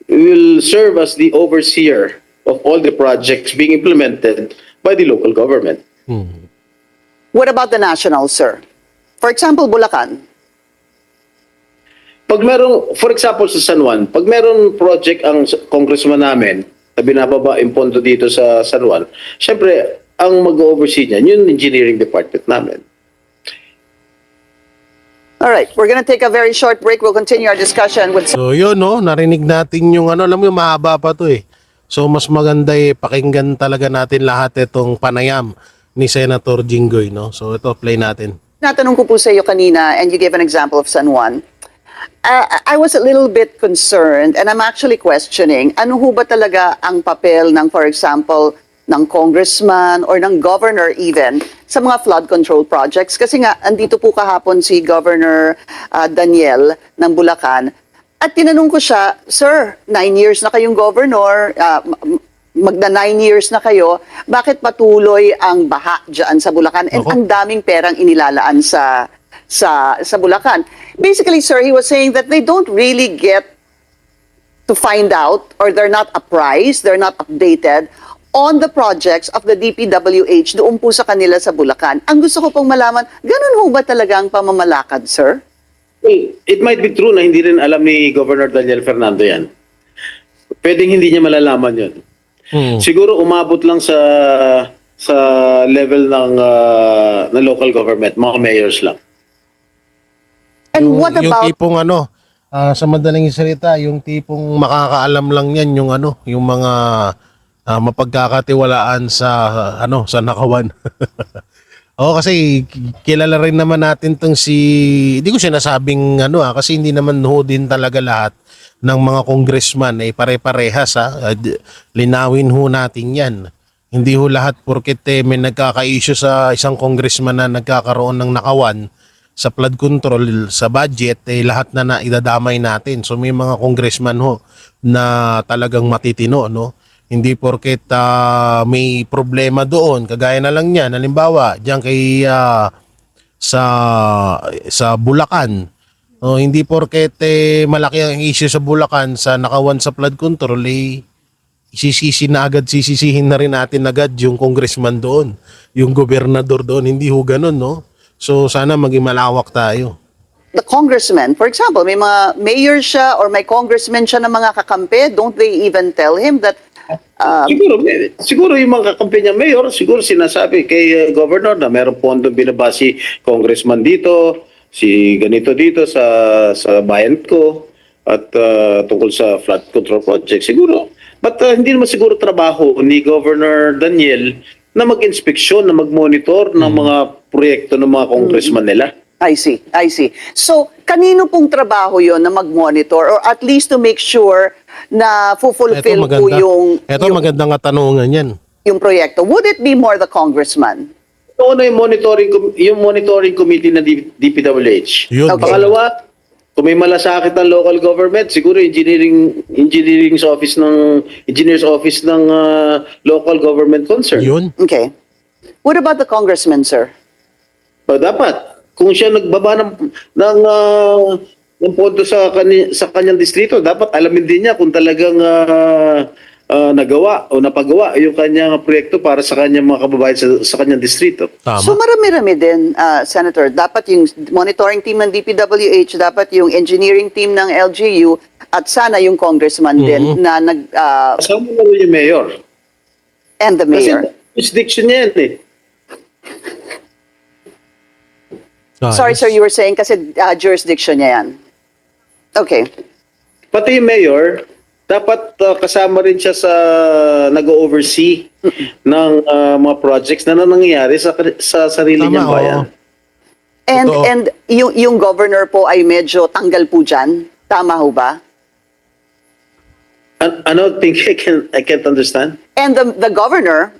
will serve as the overseer of all the projects being implemented by the local government. What about the national, sir? For example, Bulacan. Pag merong, for example sa San Juan, pag merong project ang congressman namin na binababa yung pondo dito sa San Juan, syempre, ang mag-oversee niyan, yung engineering department namin. All right, we're going to take a very short break. We'll continue our discussion with... So yun, no, narinig natin yung ano, alam mo yung mahaba pa to eh. So mas maganda pakinggan talaga natin lahat itong panayam ni Senator Jinggoy, no? So ito, play natin. Natanong ko po sa iyo kanina, and you gave an example of San Juan. I was a little bit concerned, and I'm actually questioning, ano ho ba talaga ang papel ng, for example, ng congressman or ng governor even sa mga flood control projects? Kasi nga, andito po kahapon si Governor Daniel ng Bulacan, at tinanong ko siya, Sir, 9 years na kayong governor, magna 9 years na kayo, bakit patuloy ang baha dyan sa Bulacan? And ang daming perang inilalaan sa Bulacan. Basically, sir, he was saying that they don't really get to find out, or they're not apprised, they're not updated on the projects of the DPWH doon po sa kanila sa Bulacan. Ang gusto ko pong malaman, ganun ho ba talaga ang pamamalakad, sir? Well, it might be true na hindi rin alam ni Governor Daniel Fernando yan. Pwedeng hindi niya malalaman yun. Siguro umabot lang sa level ng local government, mga mayors lang. And what Yung about... tipong ano, sa madaling salita, yung tipong makakaalam lang yan yung ano, yung mga mapagkakatiwalaan sa nakawan. Oo, kasi kilala rin naman natin tong hindi ko sinasabing kasi hindi naman ho din talaga lahat ng mga congressman ay pare-parehas linawin ho natin yan. Hindi ho lahat porket may nagkaka-issue sa isang congressman na nagkakaroon ng nakawan sa flood control, sa budget, lahat na idadamay natin. So may mga congressman ho na talagang matitino, no? Hindi porket may problema doon, kagaya na lang niyan, halimbawa, diyan kay sa Bulacan. Hindi porket malaki ang issue sa Bulacan sa nakawan sa flood control, sisisihin na rin natin agad yung congressman doon, yung gobernador doon. Hindi ho ganun, no? So sana maging malawak tayo. The congressman, for example, may mga mayor siya or may congressman siya na mga kakampi, don't they even tell him that Siguro yung mga kakampi niya mayor, siguro sinasabi kay governor na meron pondong binaba si congressman dito, si ganito dito sa bayan ko, at tungkol sa flood control project. Siguro. But hindi naman siguro trabaho ni Governor Daniel na mag-inspeksyon, na mag-monitor ng mga proyekto ng mga congressman nila. I see. So, kanino pong trabaho yon na mag-monitor or at least to make sure na fulfill po yung magandang katanungan yan. Yung proyekto? Would it be more the congressman? Ito na yung monitoring committee na DPWH. Yun. Okay. Pangalawa, kung may malasakit ng local government, siguro engineer's office ng local government concern. Yun. Okay. What about the congressman, sir? Dapat kung siya nagbaba ng pondo sa kanyang distrito, dapat alamin din niya kung talagang nagawa o napagawa yung kanyang proyekto para sa kanyang mga kababayan sa kanyang distrito. Tama. So marami-rami din, Senator. Dapat yung monitoring team ng DPWH, dapat yung engineering team ng LGU, at sana yung congressman din na Kasama na rin yung mayor. and the mayor. Kasi jurisdiction niya yan eh. Sorry, sir, you were saying kasi jurisdiction niya yan. Okay. Pati yung mayor, dapat kasama rin siya sa nag-oversee ng mga projects na nangyayari sa sarili niyang bayan. Totoo. And yung governor po ay medyo tanggal po dyan. Tama ho ba? Ano thing I can't understand? And the governor,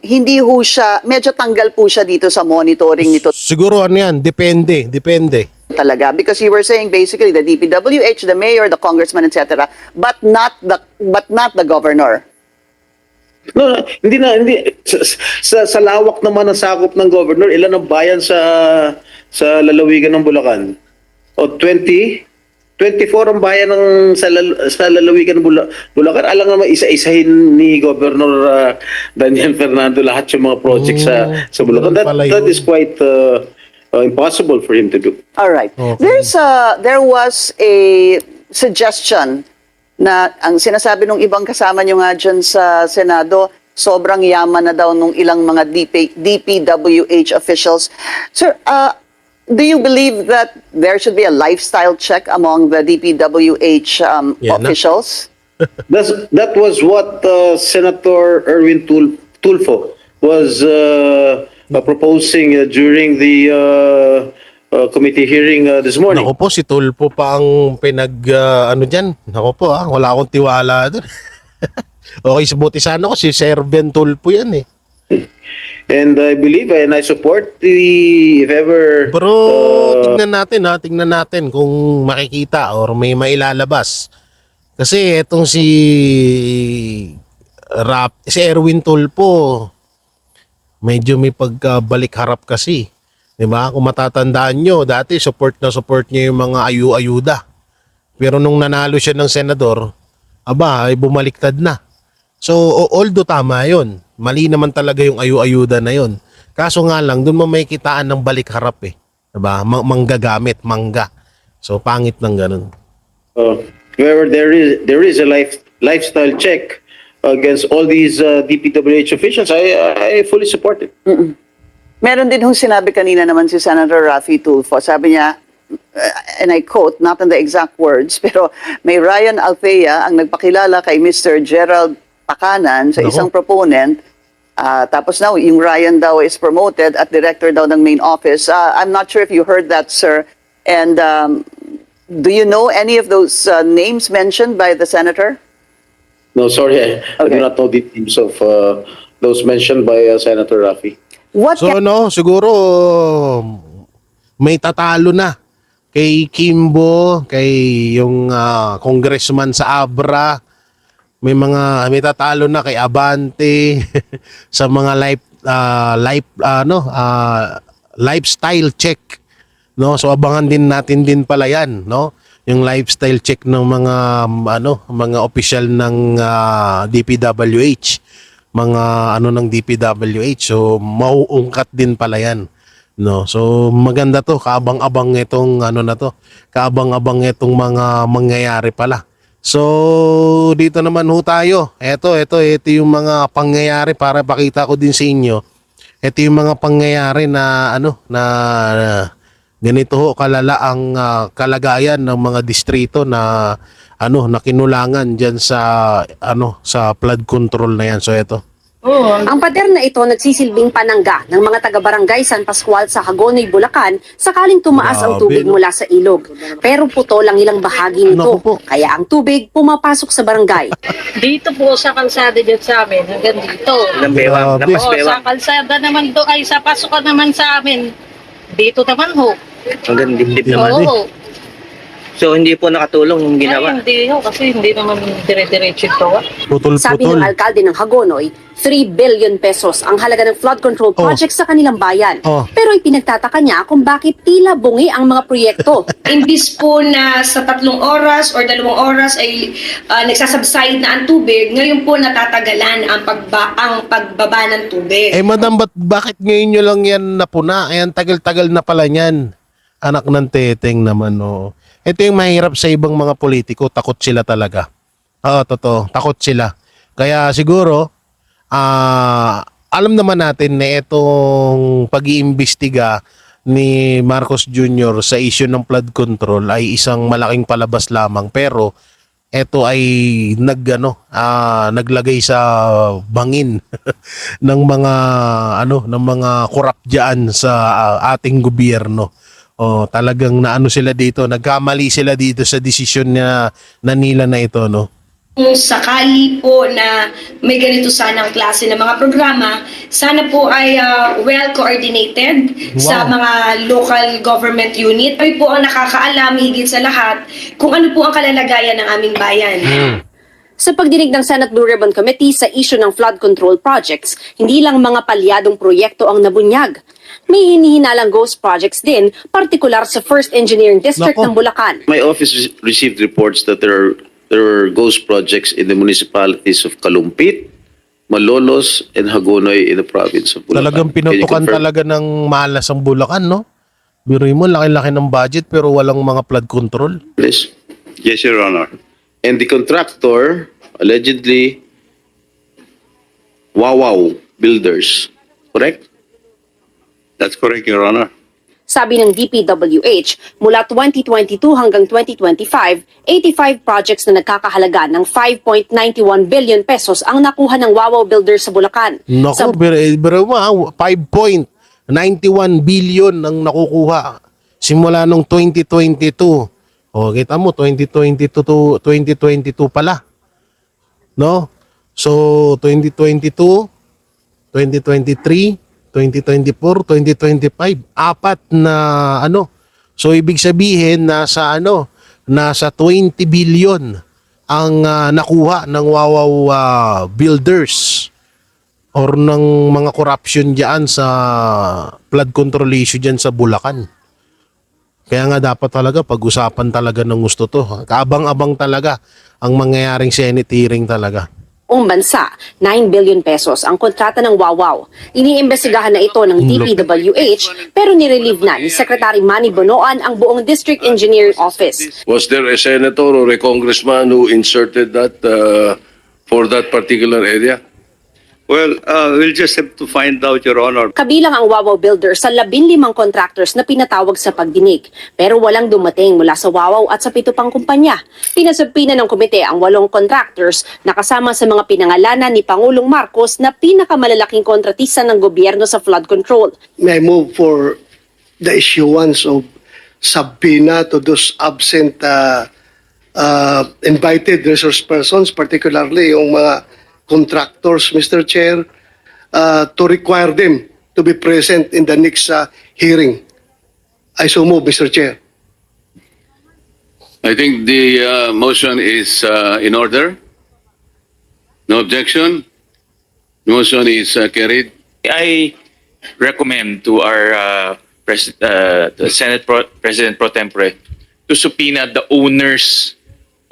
hindi ho siya, medyo tanggal po siya dito sa monitoring nito Siguro ano yan, depende. talaga. Because you were saying basically the DPWH, the mayor, the congressman, etc. But not the governor. No, hindi sa lawak naman ng sakop ng governor, ilan ang bayan sa lalawigan ng Bulacan? O 24 ang bayan sa lalawigan ng Bulacan. Alam naman isa-isahin ni Governor Daniel Fernando lahat yung mga projects sa Bulacan. ganun pala That yun. is quite impossible for him to do. All right. Okay. There was a suggestion na ang sinasabi ng ibang kasama nyo nga dyan sa Senado, sobrang yaman na daw nung ilang mga DPWH officials. Sir, do you believe that there should be a lifestyle check among the DPWH Yeah, no? officials? That was what Senator Erwin Tulfo was proposing during the committee hearing this morning. Nako po, si Tulpo pa ang ano dyan. Nako po wala akong tiwala doon. Okay, buti sana ko si Sir Ben Tulpo yan eh. And I believe and I support if ever Pero tingnan natin kung makikita or may mailalabas. Kasi etong si Erwin Tulpo, medyo may pagkabalik harap kasi. 'Di ba? Kung matatandaan nyo, dati support niya yung mga ayuda. Pero nung nanalo siya ng senador, ay bumaliktad na. So, although tama yun, mali naman talaga yung ayuda na yun. Kaso nga lang, doon mo may kitaan ng balik harap eh. Diba? Manggagamit, mangga. So, pangit ng ganun. where there is a lifestyle check against all these DPWH officials, I fully support it. Meron din hong sinabi kanina naman si Senator Raffy Tulfo. Sabi niya, and I quote, not in the exact words, pero may Ryan Althea ang nagpakilala kay Mr. Gerald Pakanan sa isang proponent. Tapos now, yung Ryan daw is promoted at director daw ng main office. I'm not sure if you heard that, sir. And do you know any of those names mentioned by the senator? No, sorry, I do Okay. not know the names of those mentioned by Senator Raffy. What So, siguro may tatalo na kay Kimbo, kay yung congressman sa Abra. May tatalo na kay Abante sa mga lifestyle check, no? So abangan din natin din pala 'yan, no? Yung lifestyle check ng mga opisyal ng DPWH, mga ng DPWH. So mauungkat din pala 'yan, no? So maganda 'to, kaabang-abang itong kaabang-abang itong mga mangyayari pala. So, dito naman ho tayo. Ito yung mga pangyayari para pakita ko din sa inyo. Ito yung mga pangyayari na ganito ho kalala ang kalagayan ng mga distrito na na kinulangan diyan sa flood control na yan. So, ito. Ang pader na ito nagsisilbing panangga ng mga taga-barangay San Pascual sa Hagonoy, Bulacan sakaling tumaas ang Grabe, tubig no? mula sa ilog. Pero puto lang ilang bahagi nito, Naku po. kaya ang tubig pumapasok sa barangay. Dito po sa kalsada dyan sa amin, hanggang dito. Grabe. Sa kalsada naman do ay sa pasukan naman sa amin. Dito naman ho. Hanggang dibdib Yan. naman. Oo. So hindi po nakatulong yung ginawa. Ay, hindi ho, kasi hindi naman dire-diretso ito. Putol-putol. Sabi ng alkalde ng Hagonoy, 3 billion pesos ang halaga ng flood control project sa kanilang bayan. Oh. Pero ipinagtataka niya kung bakit tila bungi ang mga proyekto. Imbis po na sa 3 oras or 2 oras ay nagsasubside na ang tubig, ngayon po natatagalan ang pagbaba ng tubig. Madam, bakit ngayon nyo lang yan napuna? Ayan, tagal-tagal na pala yan. Anak ng teteng naman, no. Ito yung mahirap sa ibang mga politiko. Takot sila talaga. Oo, totoo. Takot sila. Kaya siguro, alam naman natin na itong pag-iimbestiga ni Marcos Jr. sa issue ng flood control ay isang malaking palabas lamang. Pero, ito ay naglagay sa bangin ng mga korap diyan sa ating gobyerno. Talagang sila dito, nagkamali sila dito sa desisyon na nila na ito, no. Kung sakali po na may ganito sanang klase ng mga programa, sana po ay well coordinated sa Wow. mga local government unit. Ay po ang nakakaalam higit sa lahat kung ano po ang kalalagayan ng aming bayan. Sa pagdinig ng Senate Blue Ribbon Committee sa issue ng flood control projects, hindi lang mga palyadong proyekto ang nabunyag. May hinihinalang ghost projects din, partikular sa 1st Engineering District Nako. ng Bulacan. My office received reports that there are ghost projects in the municipalities of Kalumpit, Malolos, and Hagonoy in the province of Bulacan. Talagang Can you pinutukan confirm? talaga ng malas ang Bulacan, no? Biruin mo, laki-laki ng budget pero walang mga flood control. Please. Yes, Your Honor. And the contractor, allegedly, Wawaw Builders. Correct? That's correct, Your Honor. Sabi ng DPWH, mula 2022 hanggang 2025, 85 projects na nagkakahalaga ng 5.91 billion pesos ang nakuha ng Wawaw Builders sa Bulacan. Sa Naku, biro mo, 5.91 billion ang nakukuha simula nung 2022. O, kita mo, 2022 to 2022 pala. No? So, 2022, 2023, 2024, 2025, apat na ano. So ibig sabihin nasa nasa 20 billion ang nakuha ng Wawaw Builders or ng mga corruption diyan sa flood control issue diyan sa Bulacan. Kaya nga dapat talaga pag-usapan talaga ng gusto to. Kaabang-abang talaga ang mangyayaring Senate hearing talaga. bansa, 9 billion pesos ang kontrata ng Wawaw. Iniimbestigahan na ito ng DPWH pero nirelieve na ni Secretary Manny Bonoan ang buong District Engineering Office. Was there a senator or a congressman who inserted that for that particular area? Well, we'll just have to find out, Your Honor. Kabilang ang Wawaw Builders sa 15 contractors na pinatawag sa pagdinig. Pero walang dumating mula sa Wawaw at sa 7 pang kumpanya. Pinasabina ng komite ang 8 contractors na kasama sa mga pinangalanan ni Pangulong Marcos na pinakamalalaking kontratista ng gobyerno sa flood control. May I move for the issuance of subpoena to those absent invited resource persons, particularly yung mga contractors, Mr. Chair, to require them to be present in the next hearing. I so move, Mr. Chair. I think the motion is in order. No objection. The motion is carried. I recommend to our the Senate President Pro Tempore to subpoena the owners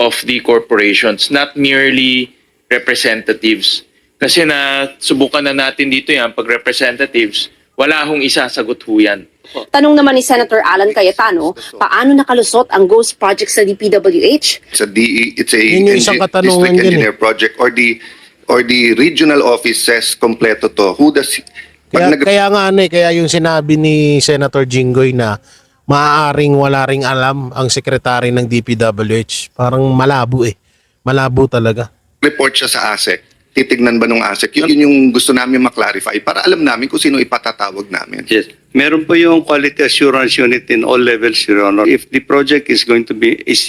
of the corporations, not merely representatives. Kasi na subukan na natin dito yan, pag representatives, wala hong isasagot ho yan. Tanong naman ni Senator Alan Cayetano, paano nakalusot ang ghost project sa DPWH? It's a Yun yung isang katanungan district din engineer project or the regional office says kompleto to. Who does Kaya nga kaya yung sinabi ni Senator Jinggoy na maaaring wala ring alam ang sekretary ng DPWH. Parang malabo Malabo talaga. report siya sa ASEC? Titignan ba nung ASEC? Yun yung gusto namin maklarify para alam namin kung sino ipatatawag namin. Yes. Meron po yung quality assurance unit in all levels, Your Honor. If the project is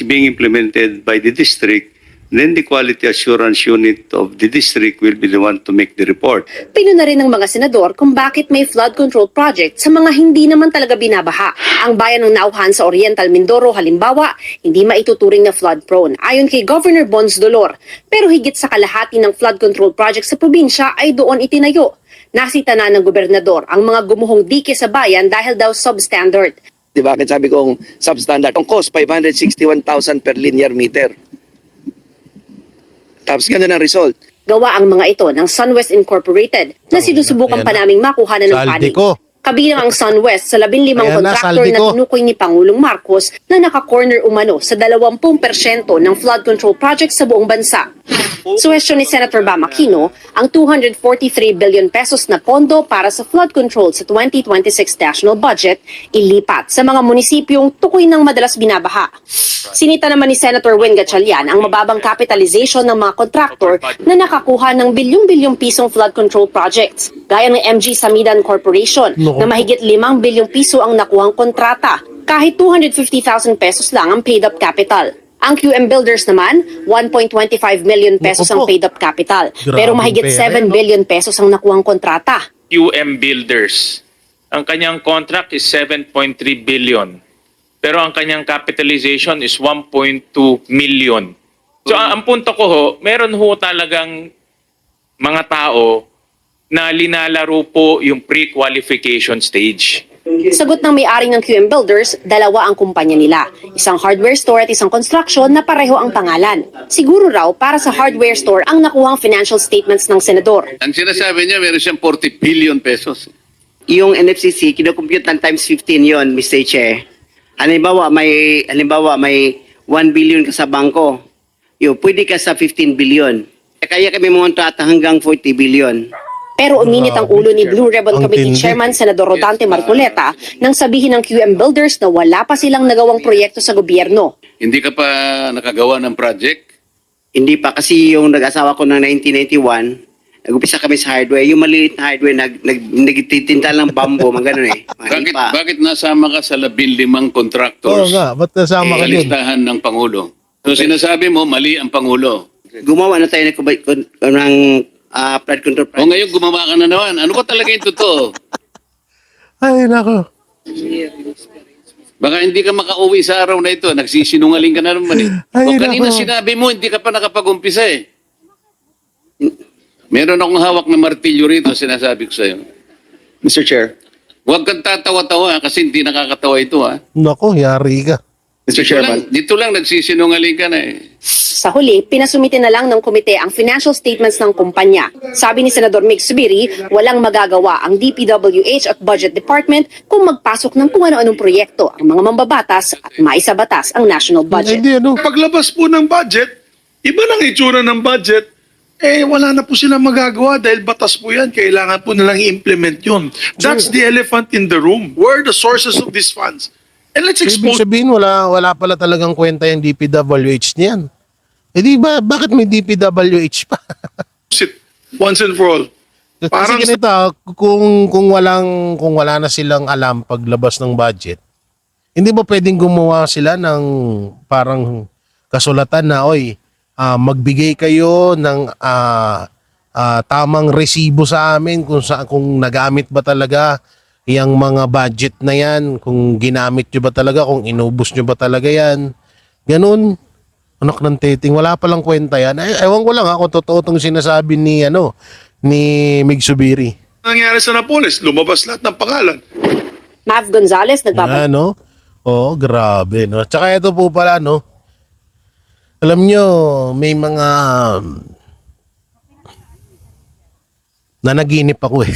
being implemented by the district, then the quality assurance unit of the district will be the one to make the report. Pino na rin ng mga senador kung bakit may flood control project sa mga hindi naman talaga binabaha. Ang bayan ng Nauhan sa Oriental Mindoro halimbawa, hindi maituturing na flood prone ayon kay Governor Bons Dolor. Pero higit sa kalahati ng flood control project sa probinsya ay doon itinayo. Nasita na ng gobernador ang mga gumuhong dike sa bayan dahil daw substandard. Di ba? Kaya sabi kong substandard. Ang cost, 561,000 per linear meter. Tapos ganda ng result. Gawa ang mga ito ng SunWest Incorporated na sinusubukan pa naming makuha na ng panig. Saldi ko. Kabilang ang SunWest sa 15 Ayan na, kontraktor saldi na ko. tinukoy ni Pangulong Marcos na naka-corner umano sa 20% ng flood control project sa buong bansa. Suwestyon ni Senator Bam Aquino ang 243 billion pesos na pondo para sa flood control sa 2026 national budget ilipat sa mga munisipyong tukoy ng madalas binabaha. Sinita naman ni Senator Win Gatchalian ang mababang capitalization ng mga kontraktor na nakakuha ng bilyong-bilyong pisong flood control projects, gaya ng MG Samidan Corporation na mahigit 5 bilyong piso ang nakuhang kontrata, kahit 250,000 pesos lang ang paid-up capital. Ang QM Builders naman, 1.25 million pesos ang Opo. paid up capital. Grabe Pero mahigit pera 7 yan, no? billion pesos ang nakuhang kontrata. QM Builders. Ang kanyang contract is 7.3 billion. Pero ang kanyang capitalization is 1.2 million. So ang punto ko ho, meron ho talagang mga tao na linalaro po yung pre-qualification stage. Sagot ng may-ari ng QM Builders, dalawa ang kumpanya nila. Isang hardware store at isang construction na pareho ang pangalan. Siguro raw para sa hardware store ang nakuhang financial statements ng senador. Ang sinasabi niya, meron siyang 40 billion pesos. Yung NFCC, kinocompute ng times 15 yon, Mr. Chair. Halimbawa, may 1 billion ka sa bangko. Pwede ka sa 15 billion. Kaya kami montrata hanggang 40 billion. Pero uminit ang ulo ni Blue Ribbon Ang Committee tindi. Chairman Senador Rodante Marcoleta nang sabihin ng QM Builders na wala pa silang nagawang proyekto sa gobyerno. Hindi ka pa nakagawa ng project? Hindi pa kasi yung nag-asawa ko ng 1991, nag-upisa kami sa hardware. Yung maliit na hardware, nagtitinta lang bambo, mga ganun eh. Bakit nasama ka sa 15 Oo contractors nga, ba't nasama sa ka din? listahan ng Pangulo? So sinasabi mo, mali ang Pangulo. Gumawa na tayo ng flood control O ngayon gumawa ka na naman. Ano ba talaga yung totoo? Ay, nako. Baka hindi ka makauwi sa araw na ito. Nagsisinungaling ka na naman eh. Ay, O kanina nako. sinabi mo, hindi ka pa nakapag-umpisa eh. Meron akong hawak na martilyo rito, sinasabi ko sa'yo. Mr. Chair. Huwag kang tatawa-tawa kasi hindi nakakatawa ito ha. Nako, yari ka. Mr. Chairman. Dito lang nagsisinungaling ka na eh. Sa huli, pinasumite na lang ng komite ang financial statements ng kumpanya. Sabi ni Senador Mig Zubiri, walang magagawa ang DPWH at Budget Department kung magpasok ng kung ano-anong proyekto ang mga mambabatas at maisabatas ang national budget. Hindi, ano? Paglabas po ng budget, iba nang itsura ng budget, wala na po silang magagawa dahil batas po yan. Kailangan po nilang i-implement yun. That's the elephant in the room. Where are the sources of these funds? And let's Ibig expose sabihin, wala pala talagang kwenta yung DPWH niyan. Eh di ba, bakit may DPWH pa? it once and for all. Kasi Parang ganito, kung wala na silang alam paglabas ng budget, hindi ba pwedeng gumawa sila ng parang kasulatan na, oy, magbigay kayo ng tamang resibo sa amin kung nagamit ba talaga yung mga budget na yan, kung ginamit nyo ba talaga, kung inubos nyo ba talaga yan. Ganun. Anak ng teting, wala palang kwenta yan. Ewan ko lang kung totoo itong sinasabi ni Mig Zubiri. nangyari sa Napoles, lumabas lahat ng pangalan. Mav Gonzalez, nagbabalik. Ano? Oo, grabe, no? Tsaka ito po pala, no? Alam nyo, may mga nanaginip ako eh.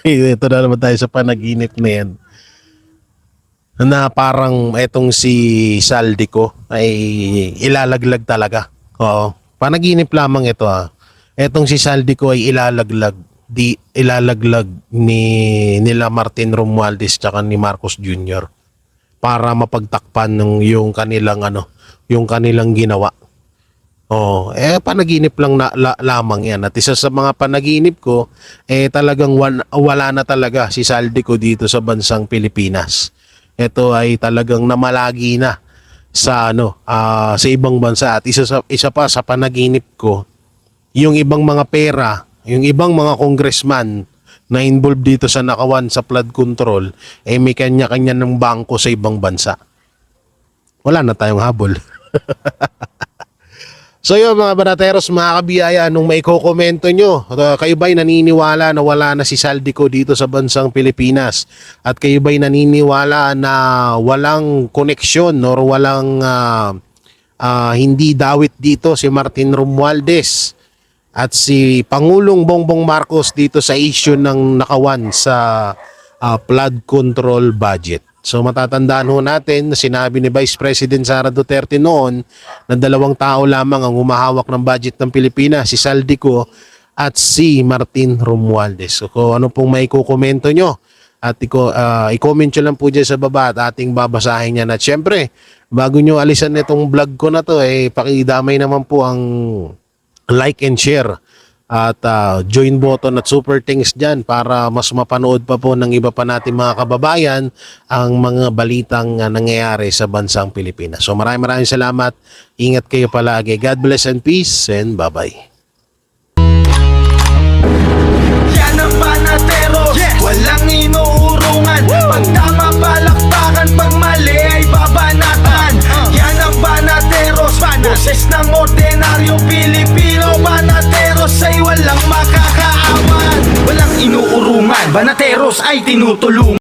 Ito na naman tayo sa panaginip na yan. Na parang etong si Saldico ay ilalaglag talaga. Oo. Panaginip lamang ito ah. Etong si Saldico ay ilalaglag nila Martin Romualdez tsaka ni Marcos Jr. para mapagtakpan ng yung kanilang ginawa. Oh, panaginip lang lamang 'yan. At isa sa mga panaginip ko talagang wala na talaga si Saldico dito sa bansang Pilipinas. Ito ay talagang namalagi na sa sa ibang bansa at isa pa sa panaginip ko yung ibang mga pera, yung ibang mga congressman na involved dito sa nakawan sa flood control may kanya-kanya ng bangko sa ibang bansa. Wala na tayong habol. So yun mga banateros, mga kabiyaya, nung may kokomento nyo, kayo ba'y naniniwala na wala na si Saldico dito sa bansang Pilipinas? At kayo ba'y naniniwala na walang koneksyon or walang hindi dawit dito si Martin Romualdez at si Pangulong Bongbong Marcos dito sa issue ng nakawan sa flood control budget? So matatandaan ho natin na sinabi ni Vice President Sara Duterte noon na 2 tao lamang ang humahawak ng budget ng Pilipinas, si Saldico at si Martin Romualdez. So kung ano pong may kukomento nyo at i-comment nyo lang po dyan sa baba at ating babasahin yan. At syempre, bago nyo alisan itong vlog ko na to, pakidamay naman po ang like and share at join button at super thanks dyan para mas mapanood pa po ng iba pa natin mga kababayan ang mga balitang nangyayari sa bansang Pilipinas. So maraming salamat. Ingat kayo palagi. God bless and peace and bye-bye. Yan ang Banateros, walang inuurungan. Pag tama palakpakan, pag mali ay babanatan. Yan ang Banateros, boses ng ordinaryong Pilipino. Banateros ay walang makakaawan, walang inuurungan. Banateros ay tinutulungan.